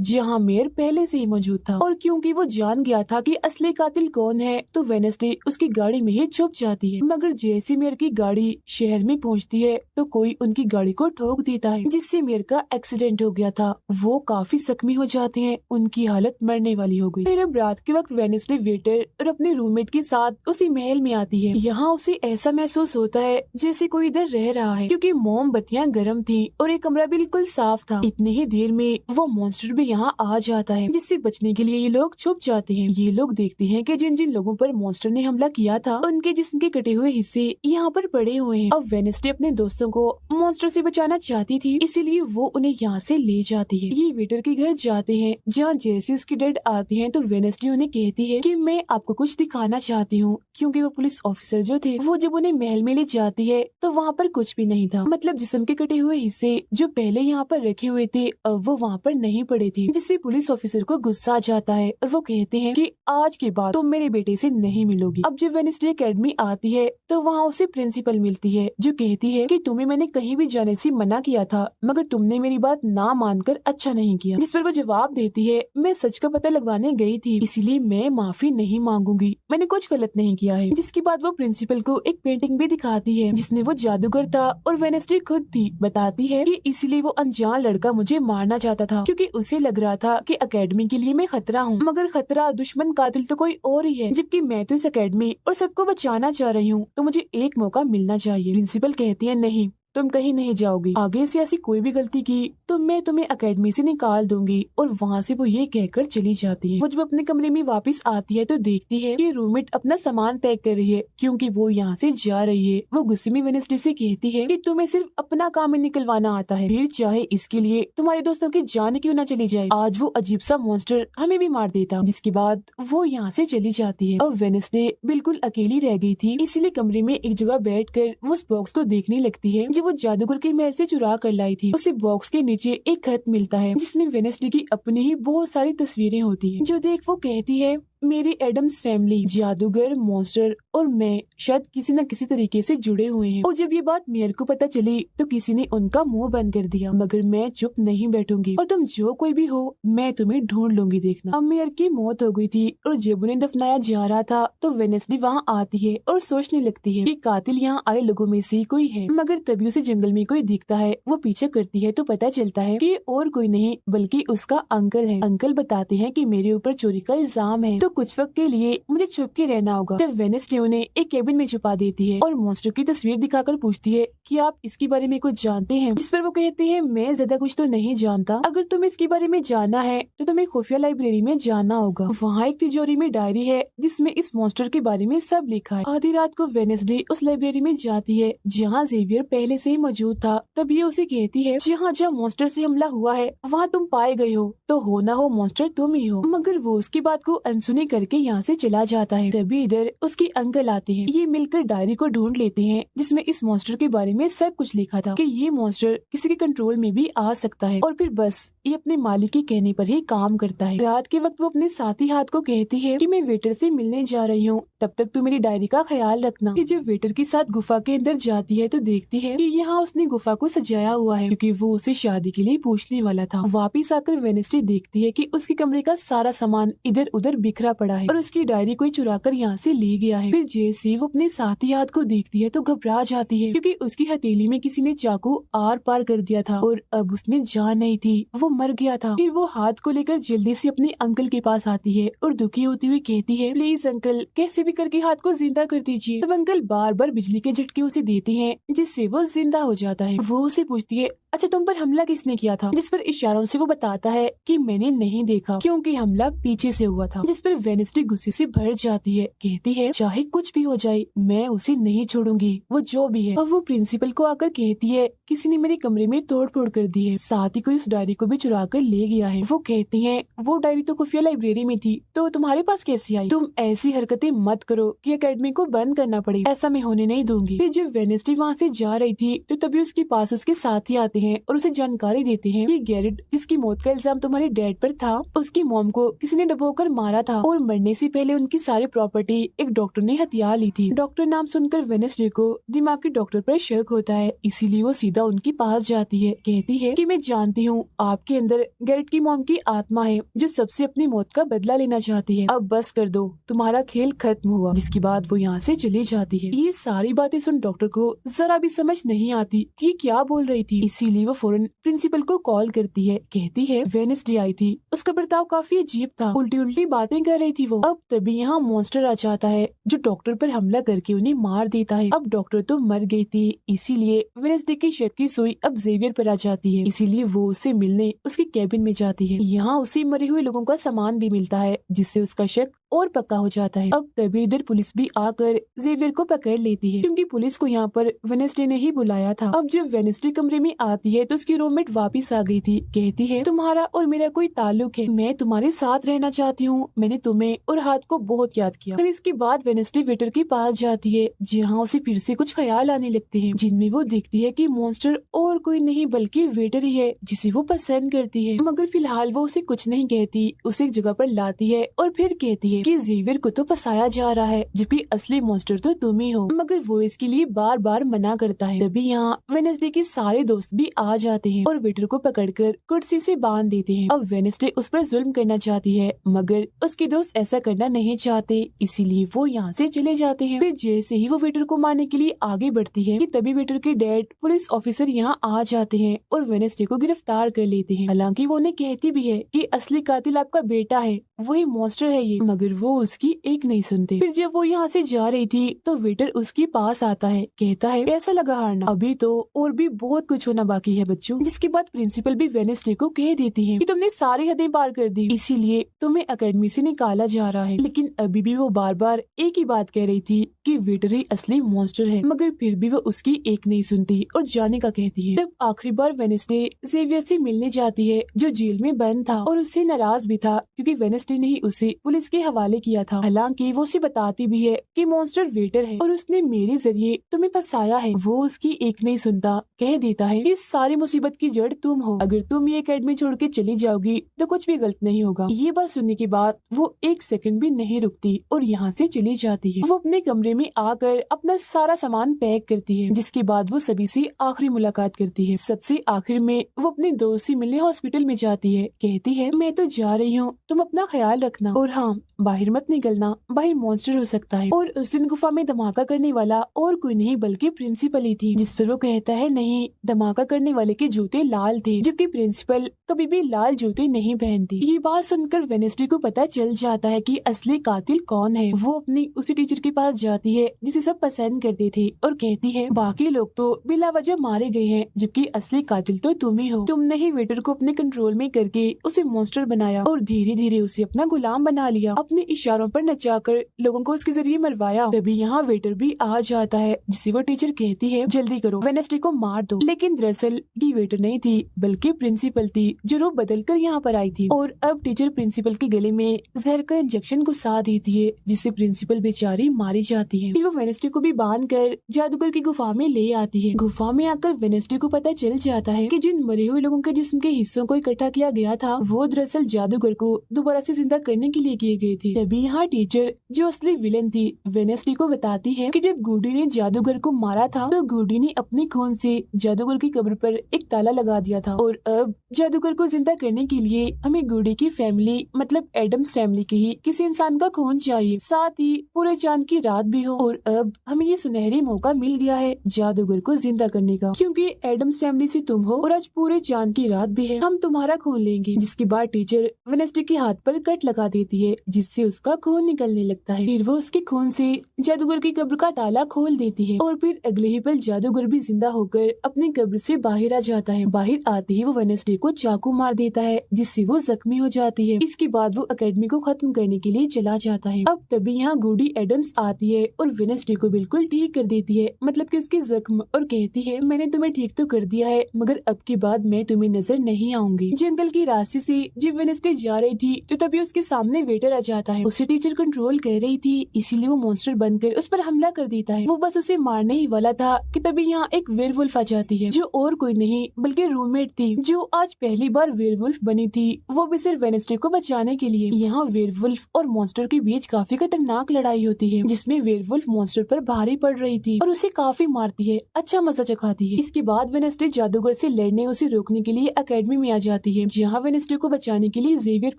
जहाँ मेयर पहले से ही मौजूद था, और क्योंकि वो जान गया था कि असली कातिल कौन है तो वेडनेसडे उसकी गाड़ी में ही छुप जाती है। मगर जैसे मेयर की गाड़ी शहर में पहुँचती है तो कोई उनकी गाड़ी को ठोक देता है, जिससे मेयर का एक्सीडेंट हो गया था। वो काफी जख्मी हो जाते हैं, उनकी हालत मरने वाली हो गई। फिर अब रात के वक्त वेडनेसडे वेटर और अपने रूममेट के साथ उसी महल में आती है। यहाँ उसे ऐसा महसूस होता है जैसे कोई इधर रह रहा है, क्योंकि मोमबत्तियां गर्म थी और ये कमरा बिल्कुल साफ था। इतनी ही देर में वो मॉन्स्टर भी यहाँ आ जाता है, जिससे बचने के लिए ये लोग छुप जाते हैं। ये लोग देखते हैं कि जिन जिन लोगों पर मॉन्स्टर ने हमला किया था उनके जिस्म के कटे हुए हिस्से यहाँ पर पड़े हुए हैं। अब वेडनेसडे अपने दोस्तों को मॉन्स्टर से बचाना चाहती थी, इसीलिए वो उन्हें यहाँ से ले जाती है। ये वेटर के घर जाते हैं, जहाँ जैसे उसकी डेड आती है तो वेडनेसडे उन्हें कहती है कि मैं आपको कुछ दिखाना चाहती हूँ, क्योंकि वो पुलिस ऑफिसर जो थे वो जब उन्हें महल में ले जाती है तो वहाँ पर कुछ भी नहीं था। मतलब जिस्म के कटे हुए हिस्से जो पहले यहाँ पर रखे हुए थे अब वो वहाँ पर नहीं पड़े थे, जिससे पुलिस ऑफिसर को गुस्सा आ जाता है और वो कहते हैं कि आज के बाद तुम मेरे बेटे से नहीं मिलोगी। अब जब वेडनेसडे एकेडमी आती है तो वहाँ उसे प्रिंसिपल मिलती है जो कहती है कि तुम्हें मैंने कहीं भी जाने से मना किया था, मगर तुमने मेरी बात ना मानकर अच्छा नहीं किया। जिस पर वो जवाब देती है, मैं सच का पता लगवाने गई थी, इसीलिए मैं माफी नहीं मांगूंगी, मैंने कुछ गलत नहीं किया है। जिसके बाद वो प्रिंसिपल को एक पेंटिंग भी दिखाती है जिसमें वो जादूगर था और वेडनेसडे खुद थी। बताती है कि इसीलिए वो अनजान लड़का मुझे मारना चाहता था, क्योंकि उसे लग रहा था कि एकेडमी के लिए मैं खतरा हूँ, मगर खतरा दुश्मन कातिल तो कोई और ही है, जबकि मैं तो इस एकेडमी और सबको बचाना चाह रही हूँ, तो मुझे एक मौका मिलना चाहिए। प्रिंसिपल कहती है, नहीं, तुम कहीं नहीं जाओगी, आगे से ऐसी कोई भी गलती की तो मैं तुम्हें एकेडमी से निकाल दूंगी। और वहाँ से वो ये कहकर चली जाती है। वो जब अपने कमरे में वापस आती है तो देखती है कि रूममेट अपना सामान पैक कर रही है, क्योंकि वो यहाँ से जा रही है। वो गुस्से में वेडनेसडे से कहती है कि तुम्हें सिर्फ अपना काम निकलवाना आता है, फिर चाहे इसके लिए तुम्हारे दोस्तों की जान क्यों न चली जाए, आज वो अजीब सा मॉन्स्टर हमें भी मार देता। जिसके बाद वो यहाँ से चली जाती है। अब वेडनेसडे बिल्कुल अकेली रह गई थी, इसीलिए कमरे में एक जगह बैठकर वो उस बॉक्स को देखने लगती है वो जादूगर के महल से चुरा कर लाई थी। उसे बॉक्स के नीचे एक खत मिलता है जिसमें वेडनेसडे की अपनी ही बहुत सारी तस्वीरें होती हैं, जो देख वो कहती है मेरी एडम्स फैमिली, जादूगर, मॉन्स्टर और मैं शायद किसी न किसी तरीके से जुड़े हुए हैं। और जब ये बात मेयर को पता चली तो किसी ने उनका मुंह बंद कर दिया, मगर मैं चुप नहीं बैठूंगी और तुम जो कोई भी हो मैं तुम्हें ढूंढ लूंगी देखना। अब मेयर की मौत हो गई थी और जब उन्हें दफनाया जा रहा था तो वेनेसडे वहाँ आती है और सोचने लगती है कि कातिल यहाँ आए लोगों में से ही कोई है, मगर तभी उसे जंगल में कोई दिखता है। वो पीछे करती है तो पता चलता है कि और कोई नहीं बल्कि उसका अंकल है। अंकल बताते हैं कि मेरे ऊपर चोरी का इल्जाम है तो कुछ वक्त के लिए मुझे छुप के रहना होगा। जब वेनेसडे उन्हें एक केबिन में छुपा देती है और मॉन्स्टर की तस्वीर दिखाकर पूछती है कि आप इसके बारे में कुछ जानते हैं, जिस पर वो कहते हैं मैं ज्यादा कुछ तो नहीं जानता, अगर तुम्हें इसके बारे में जानना है तो तुम्हें खुफिया लाइब्रेरी में जाना होगा। वहाँ एक तिजोरी में डायरी है जिसमें इस मॉन्स्टर के बारे में सब लिखा है। आधी रात को वेनेसडे उस लाइब्रेरी में जाती है जहाँ जेवियर पहले से ही मौजूद था। तब ये उसे कहती है जहाँ जहाँ मॉन्स्टर से हमला हुआ है वहाँ तुम पाए गए हो तो हो ना हो मॉन्स्टर तुम ही हो, मगर वो उसकी बात को अनसुनी करके यहाँ से चला जाता है। तभी इधर उसके अंकल आते हैं। ये मिलकर डायरी को ढूंढ लेते हैं जिसमें इस मॉन्स्टर के बारे में सब कुछ लिखा था कि ये मॉन्स्टर किसी के कंट्रोल में भी आ सकता है और फिर बस ये अपने मालिक के कहने पर ही काम करता है। रात के वक्त वो अपने साथी हाथ को कहती है कि मैं वेटर से मिलने जा रही हूँ, तब तक तू मेरी डायरी का ख्याल रखना। कि जब वेटर के साथ गुफा के अंदर जाती है तो देखती है कि यहाँ उसने गुफा को सजाया हुआ है क्योंकि वो उसे शादी के लिए पूछने वाला था। वापिस आकर वेनेसडे देखती है कि उसके कमरे का सारा सामान इधर उधर बिखरा पड़ा है और उसकी डायरी कोई चुरा कर यहाँ से ले गया है। फिर जैसे वो अपने साथी हाथ को देखती है तो घबरा जाती है क्योंकि उसकी हथेली में किसी ने चाकू आर पार कर दिया था और अब उसमें जान नहीं थी, वो मर गया था। फिर वो हाथ को लेकर जल्दी से अपने अंकल के पास आती है और दुखी होती हुई कहती है प्लीज अंकल कैसे भी करके हाथ को जिंदा कर दीजिए। तब अंकल बार बार बिजली के झटके उसे देते हैं जिससे वो जिंदा हो जाता है। वो उसे पूछती है अच्छा तुम पर हमला किसने किया था, जिस पर इशारों से वो बताता है कि मैंने नहीं देखा क्योंकि हमला पीछे से हुआ था। जिस पर वेनेसडे गुस्से से भर जाती है, कहती है चाहे कुछ भी हो जाए मैं उसे नहीं छोड़ूंगी, वो जो भी है। अब वो प्रिंसिपल को आकर कहती है किसी ने मेरे कमरे में तोड़ फोड़ कर दी है, साथ ही कोई उस डायरी को भी चुरा कर ले गया है। वो कहती है वो डायरी तो खुफिया लाइब्रेरी में थी तो तुम्हारे पास कैसे आई, तुम ऐसी हरकतें मत करो कि एकेडमी को बंद करना पड़े, ऐसा मैं होने नहीं दूंगी। फिर जब वेनेसडे वहाँ से जा रही थी तो तभी उसके पास उसके साथी आते हैं और उसे जानकारी देते हैं कि गैरेट जिसकी मौत का इल्जाम तुम्हारे डैड पर था उसकी मॉम को किसी ने डबोकर मारा था और मरने से पहले उनकी सारी प्रॉपर्टी एक डॉक्टर ने हथिया ली थी। डॉक्टर नाम सुनकर वेनेसडे को दिमागी डॉक्टर पर शक होता है, इसीलिए वो सीधा उनके पास जाती है। कहती है कि मैं जानती हूँ आपके अंदर गैरेट की मॉम की आत्मा है जो सबसे अपनी मौत का बदला लेना चाहती है, अब बस कर दो तुम्हारा खेल खत्म हुआ। जिसके बाद वो यहाँ से चली जाती है। ये सारी बातें सुन डॉक्टर को जरा भी समझ नहीं आती कि क्या बोल रही थी, इसीलिए वो फौरन प्रिंसिपल को कॉल करती है। कहती है वेनेसडे आई थी, उसका बर्ताव काफी अजीब था, उल्टी उल्टी बातें कर रही थी वो। अब तभी यहाँ मॉन्स्टर आ जाता है जो डॉक्टर पर हमला करके उन्हें मार देता है। अब डॉक्टर तो मर गई थी, इसीलिए वेनेसडे की शक की सुई अब जेवियर पर आ जाती है, इसीलिए वो उससे मिलने उसके कैबिन में जाती है। यहाँ उसे मरे हुए लोगों का सामान भी मिलता है जिससे उसका शक और पक्का हो जाता है। अब तभी इधर पुलिस भी आकर जेवियर को पकड़ लेती है क्योंकि पुलिस को यहाँ पर वेनेसडे ने ही बुलाया था। अब जब वेनेसडे कमरे में आती है तो उसकी रूममेट वापस आ गई थी। कहती है तुम्हारा और मेरा कोई ताल्लुक है, मैं तुम्हारे साथ रहना चाहती हूँ, मैंने तुम्हें और हाथ को बहुत याद किया। फिर इसके बाद वेनेसडे वेटर के पास जाती है जहाँ उसे फिर से कुछ ख्याल आने लगते हैं जिनमें वो देखती है कि मॉन्स्टर और कोई नहीं बल्कि वेटर ही है जिसे वो पसंद करती है। मगर फिलहाल वो उसे कुछ नहीं कहती, उसे एक जगह पर लाती है और फिर कहती है कि जेवियर को तो फंसाया जा रहा है जबकि असली मॉन्स्टर तो तुम ही हो, मगर वो इसके लिए बार बार मना करता है। तभी यहाँ वेनेसडे के सारे दोस्त भी आ जाते हैं और वेटर को पकड़कर कुर्सी से बांध देते हैं। अब वेनेसडे उस पर जुल्म करना चाहती है मगर उसके दोस्त ऐसा करना नहीं चाहते, इसीलिए वो यहाँ से चले जाते हैं। फिर जैसे ही वो वेटर को मारने के लिए आगे बढ़ती है कि तभी वेटर के डैड पुलिस ऑफिसर यहाँ आ जाते हैं और वेनेसडे को गिरफ्तार कर लेते हैं। हालांकि वो उन्हें कहती भी है कि असली कातिल आपका बेटा है, वही मॉन्स्टर है ये, मगर वो उसकी एक नहीं सुनते। फिर जब वो यहाँ से जा रही थी तो वेटर उसके पास आता है, कहता है कैसा लगा हारना, अभी तो और भी बहुत कुछ होना बाकी है बच्चों। जिसके बाद प्रिंसिपल भी वेनेसडे को कह देती है कि तुमने सारी हदें पार कर दी, इसीलिए तुम्हें एकेडमी से निकाला जा रहा है। लेकिन अभी भी वो बार बार एक ही बात कह रही थी कि वेटर ही असली मॉन्स्टर है, मगर फिर भी वो उसकी एक नहीं सुनती और जाने का कहती है। तब आखिरी बार वेनेसडे जेवियर से मिलने जाती है जो जेल में बंद था और उससे नाराज भी था क्योंकि वेनेसडे ने ही उसे पुलिस के हवाले किया था। हालांकि वो उसे बताती भी है कि मॉन्स्टर वेटर है और उसने मेरे जरिए तुम्हें फंसाया है। वो उसकी एक नहीं सुनता, कह देता है कि सारी मुसीबत की जड़ तुम हो। अगर तुम ये एकेडमी छोड़ के चली जाओगी तो कुछ भी गलत नहीं होगा। ये बात सुनने के बाद वो एक सेकंड भी नहीं रुकती और यहाँ से चली जाती है। वो अपने कमरे में आकर अपना सारा सामान पैक करती है, जिसके बाद वो सभी से आखिरी मुलाकात करती है। सबसे आखिर में वो अपने दोस्त से मिलने हॉस्पिटल में जाती है। कहती है मैं तो जा रही हूँ, तुम अपना ख्याल रखना और हाँ बाहर मत निकलना, बाहर मॉन्स्टर हो सकता है। और उस दिन गुफा में धमाका करने वाला और कोई नहीं बल्कि प्रिंसिपल ही थी। जिस पर वो कहता है नहीं, धमाका करने वाले के जूते लाल थे, जबकि प्रिंसिपल कभी भी लाल जूते नहीं पहनती। ये बात सुनकर वेडनेसडे को पता चल जाता है कि असली कातिल कौन है। वो अपनी उसी टीचर के पास जाती है जिसे सब पसंद करते थे और कहती है बाकी लोग तो बिला वजह मारे गए हैं, जबकि असली कातिल तो तुम ही हो। तुमने ही वेटर को अपने कंट्रोल में करके उसे मॉन्स्टर बनाया और धीरे धीरे उसे अपना गुलाम बना लिया। अपने इशारों पर नचाकर लोगों को उसके जरिए मरवाया। तभी यहाँ वेटर भी आ जाता है, जिसे वो टीचर कहती है जल्दी करो, वेडनेसडे को मार दो। लेकिन दरअसल ये वेटर नहीं थी बल्कि प्रिंसिपल थी, जो रूप बदल कर यहाँ पर आई थी। और अब टीचर प्रिंसिपल के गले में जहर का इंजेक्शन घुसा देती है, जिससे प्रिंसिपल बेचारी मारी जाती है। फिर वो वेडनेसडे को भी बांध कर जादूगर की गुफा में ले आती है। गुफा में आकर वेडनेसडे को पता चल जाता है कि जिन मरे हुए लोगों के जिस्म के हिस्सों को इकट्ठा किया गया था वो दरअसल जादूगर को दोबारा से जिंदा करने के लिए किए गए थे। तभी यहाँ टीचर जो असली विलन थी वेडनेसडे को बताती है कि जब गुडी ने जादूगर को मारा था तो गुडी ने अपने खून से जादूगर की कब्र पर एक ताला लगा दिया था और अब जादूगर को जिंदा करने के लिए हमें गुडी की फैमिली मतलब एडम्स फैमिली के ही किसी इंसान का खून चाहिए, साथ ही पूरे चांद की रात भी हो। और अब हमें ये सुनहरी मौका मिल गया है जादूगर को जिंदा करने का, क्योंकि एडम्स फैमिली से तुम हो और आज पूरे चांद की रात भी है, हम तुम्हारा खून लेंगे। जिसके बाद टीचर वेडनेसडे के हाथ पर कट लगा देती है, जिससे उसका खून निकलने लगता है। फिर वो उसके खून से जादूगर की कब्र का ताला खोल देती है और फिर अगले ही पल जादूगर भी जिंदा होकर अपनी कब्र से बाहर आ जाता है। बाहर आते ही वो वेडनेसडे को चाकू मार देता है, जिससे वो जख्मी हो जाती है। इसके बाद वो एकेडमी को खत्म करने के लिए चला जाता है। अब तभी यहाँ गुडी एडम्स आती है और वेडनेसडे को बिल्कुल ठीक कर देती है, मतलब कि उसके जख्म, और कहती है मैंने तुम्हें ठीक तो कर दिया है मगर अब के बाद मैं तुम्हें नजर नहीं आऊंगी। जंगल की रास्ते से जब वेडनेसडे जा रही थी तो तभी उसके सामने वेटर आ जाता है। उसे टीचर कंट्रोल कर रही थी, इसीलिए वो मॉन्स्टर बनकर उस पर हमला कर देता है। वो बस उसे मारने ही वाला था कि तभी यहाँ एक वेयरवुल्फ आ जाती है, जो और कोई नहीं बल्कि रूममेट थी, जो आज पहली बार वेयरवुल्फ बनी थी, वो भी सिर्फ वेडनेसडे को बचाने के लिए। यहाँ वेयरवुल्फ और मॉन्स्टर के बीच काफी खतरनाक लड़ाई होती है, जिसमें वेयरवुल्फ मॉन्स्टर पर भारी पड़ रही थी और उसे काफी मारती है, अच्छा मजा चखाती है। इसके बाद वेडनेसडे जादूगर से लड़ने उसे रोकने के लिए एकेडमी में आ जाती है, जहाँ वेडनेसडे को बचाने के लिए जेवियर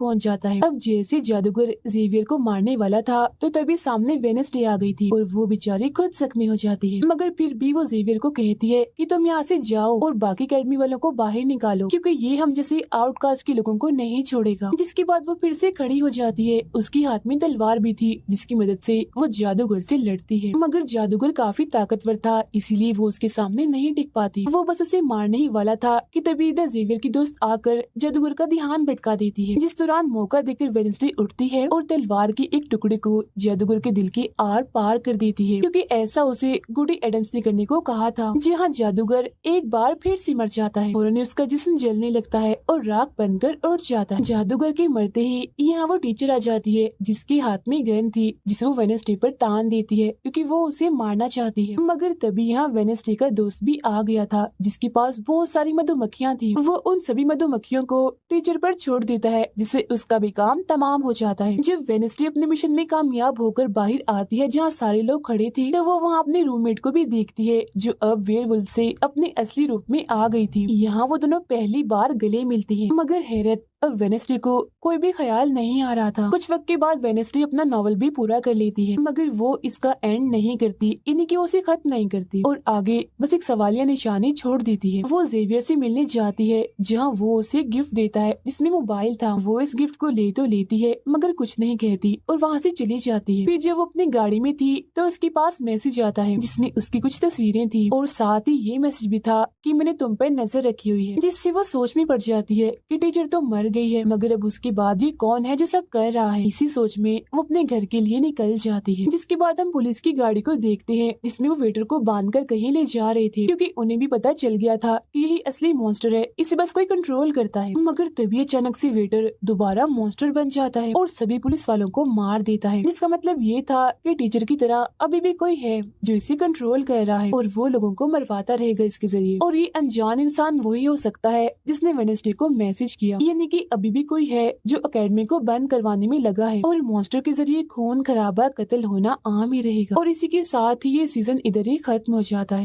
पहुँच जाता है। अब जैसे जादूगर जेवियर को मारने वाला था तो तभी सामने वेडनेसडे आ गई थी और वो बेचारी खुद जख्मी हो जाती है, मगर फिर भी वो जेवियर को कहती है कि तुम यहाँ से जाओ और बाकी एकेडमी वालों को बाहर निकालो, क्योंकि ये हम जैसे आउटकास्ट के लोगों को नहीं छोड़ेगा। जिसके बाद वो फिर से खड़ी हो जाती है, उसके हाथ में तलवार भी थी, जिसकी मदद से वो जादूगर से लड़ती है, मगर जादूगर काफी ताकतवर था, इसीलिए वो उसके सामने नहीं टिक पाती। वो बस उसे मारने ही वाला था कि तभी इधर जेवियर की दोस्त आकर जादूगर का ध्यान भटका देती है, जिस दौरान मौका देकर वेडनेसडे उठती है और तलवार के एक टुकड़े को जादूगर के दिल के आर पार कर देती है, क्योंकि ऐसा उसे गुडी एडम्स ने करने को कहा था। जहाँ जादूगर एक बार फिर से मर जाता है और उन्हें उसका जिस्म जलने लगता है और राख बनकर उड़ जाता है। जादूगर के मरते ही यहाँ वो टीचर आ जाती है, जिसके हाथ में गन थी, जिसे वो वेडनेसडे पर तान देती है क्योंकि वो उसे मारना चाहती है। मगर तभी यहाँ वेडनेसडे का दोस्त भी आ गया था, जिसके पास बहुत सारी मधुमक्खियाँ थी। वो उन सभी मधुमक्खियों को टीचर पर छोड़ देता है, जिससे उसका भी काम तमाम हो जाता है। जब वेडनेसडे अपने मिशन में कामयाब होकर बाहर आती है जहाँ सारे लोग खड़े थे, तो वो वहाँ अपने रूममेट को भी देखती है, जो अब वेयरवुल्फ से अपने असली रूप में आ गई थी। यहाँ वो दोनों पहली बार गले मिलती हैं, मगर हैरत अब वेडनेसडे को कोई भी ख्याल नहीं आ रहा था। कुछ वक्त के बाद वेडनेसडे अपना नॉवल भी पूरा कर लेती है, मगर वो इसका एंड नहीं करती, इन्हीं की उसे खत्म नहीं करती और आगे बस एक सवालिया निशानी छोड़ देती है। वो जेवियर से मिलने जाती है, जहाँ वो उसे गिफ्ट देता है जिसमें मोबाइल था। वो इस गिफ्ट को ले तो लेती है मगर कुछ नहीं कहती और वहाँ से चली जाती है। फिर जब वो अपनी गाड़ी में थी तो उसके पास मैसेज आता है, जिसमें उसकी कुछ तस्वीरें थी और साथ ही ये मैसेज भी था कि मैंने तुम पर नजर रखी हुई है, जिससे वो सोच में पड़ जाती है कि टीचर तो मर गई है, मगर अब उसके बाद ये कौन है जो सब कर रहा है। इसी सोच में वो अपने घर के लिए निकल जाती है, जिसके बाद हम पुलिस की गाड़ी को देखते हैं, जिसमें वो वेटर को बांधकर कहीं ले जा रहे थे, क्योंकि उन्हें भी पता चल गया था कि यही असली मॉन्स्टर है, इसे बस कोई कंट्रोल करता है। मगर तभी अचानक से वेटर दोबारा मॉन्स्टर बन जाता है और सभी पुलिस वालों को मार देता है, जिसका मतलब ये था कि टीचर की तरह अभी भी कोई है जो इसे कंट्रोल कर रहा है और वो लोगों को मरवाता रहेगा इसके जरिए। और ये अनजान इंसान वही हो सकता है जिसने वेडनेसडे को मैसेज किया, यानी कि अभी भी कोई है जो एकेडमी को बंद करवाने में लगा है और मॉन्स्टर के जरिए खून खराबा कत्ल होना आम ही रहेगा। और इसी के साथ ही ये सीजन इधर ही खत्म हो जाता है।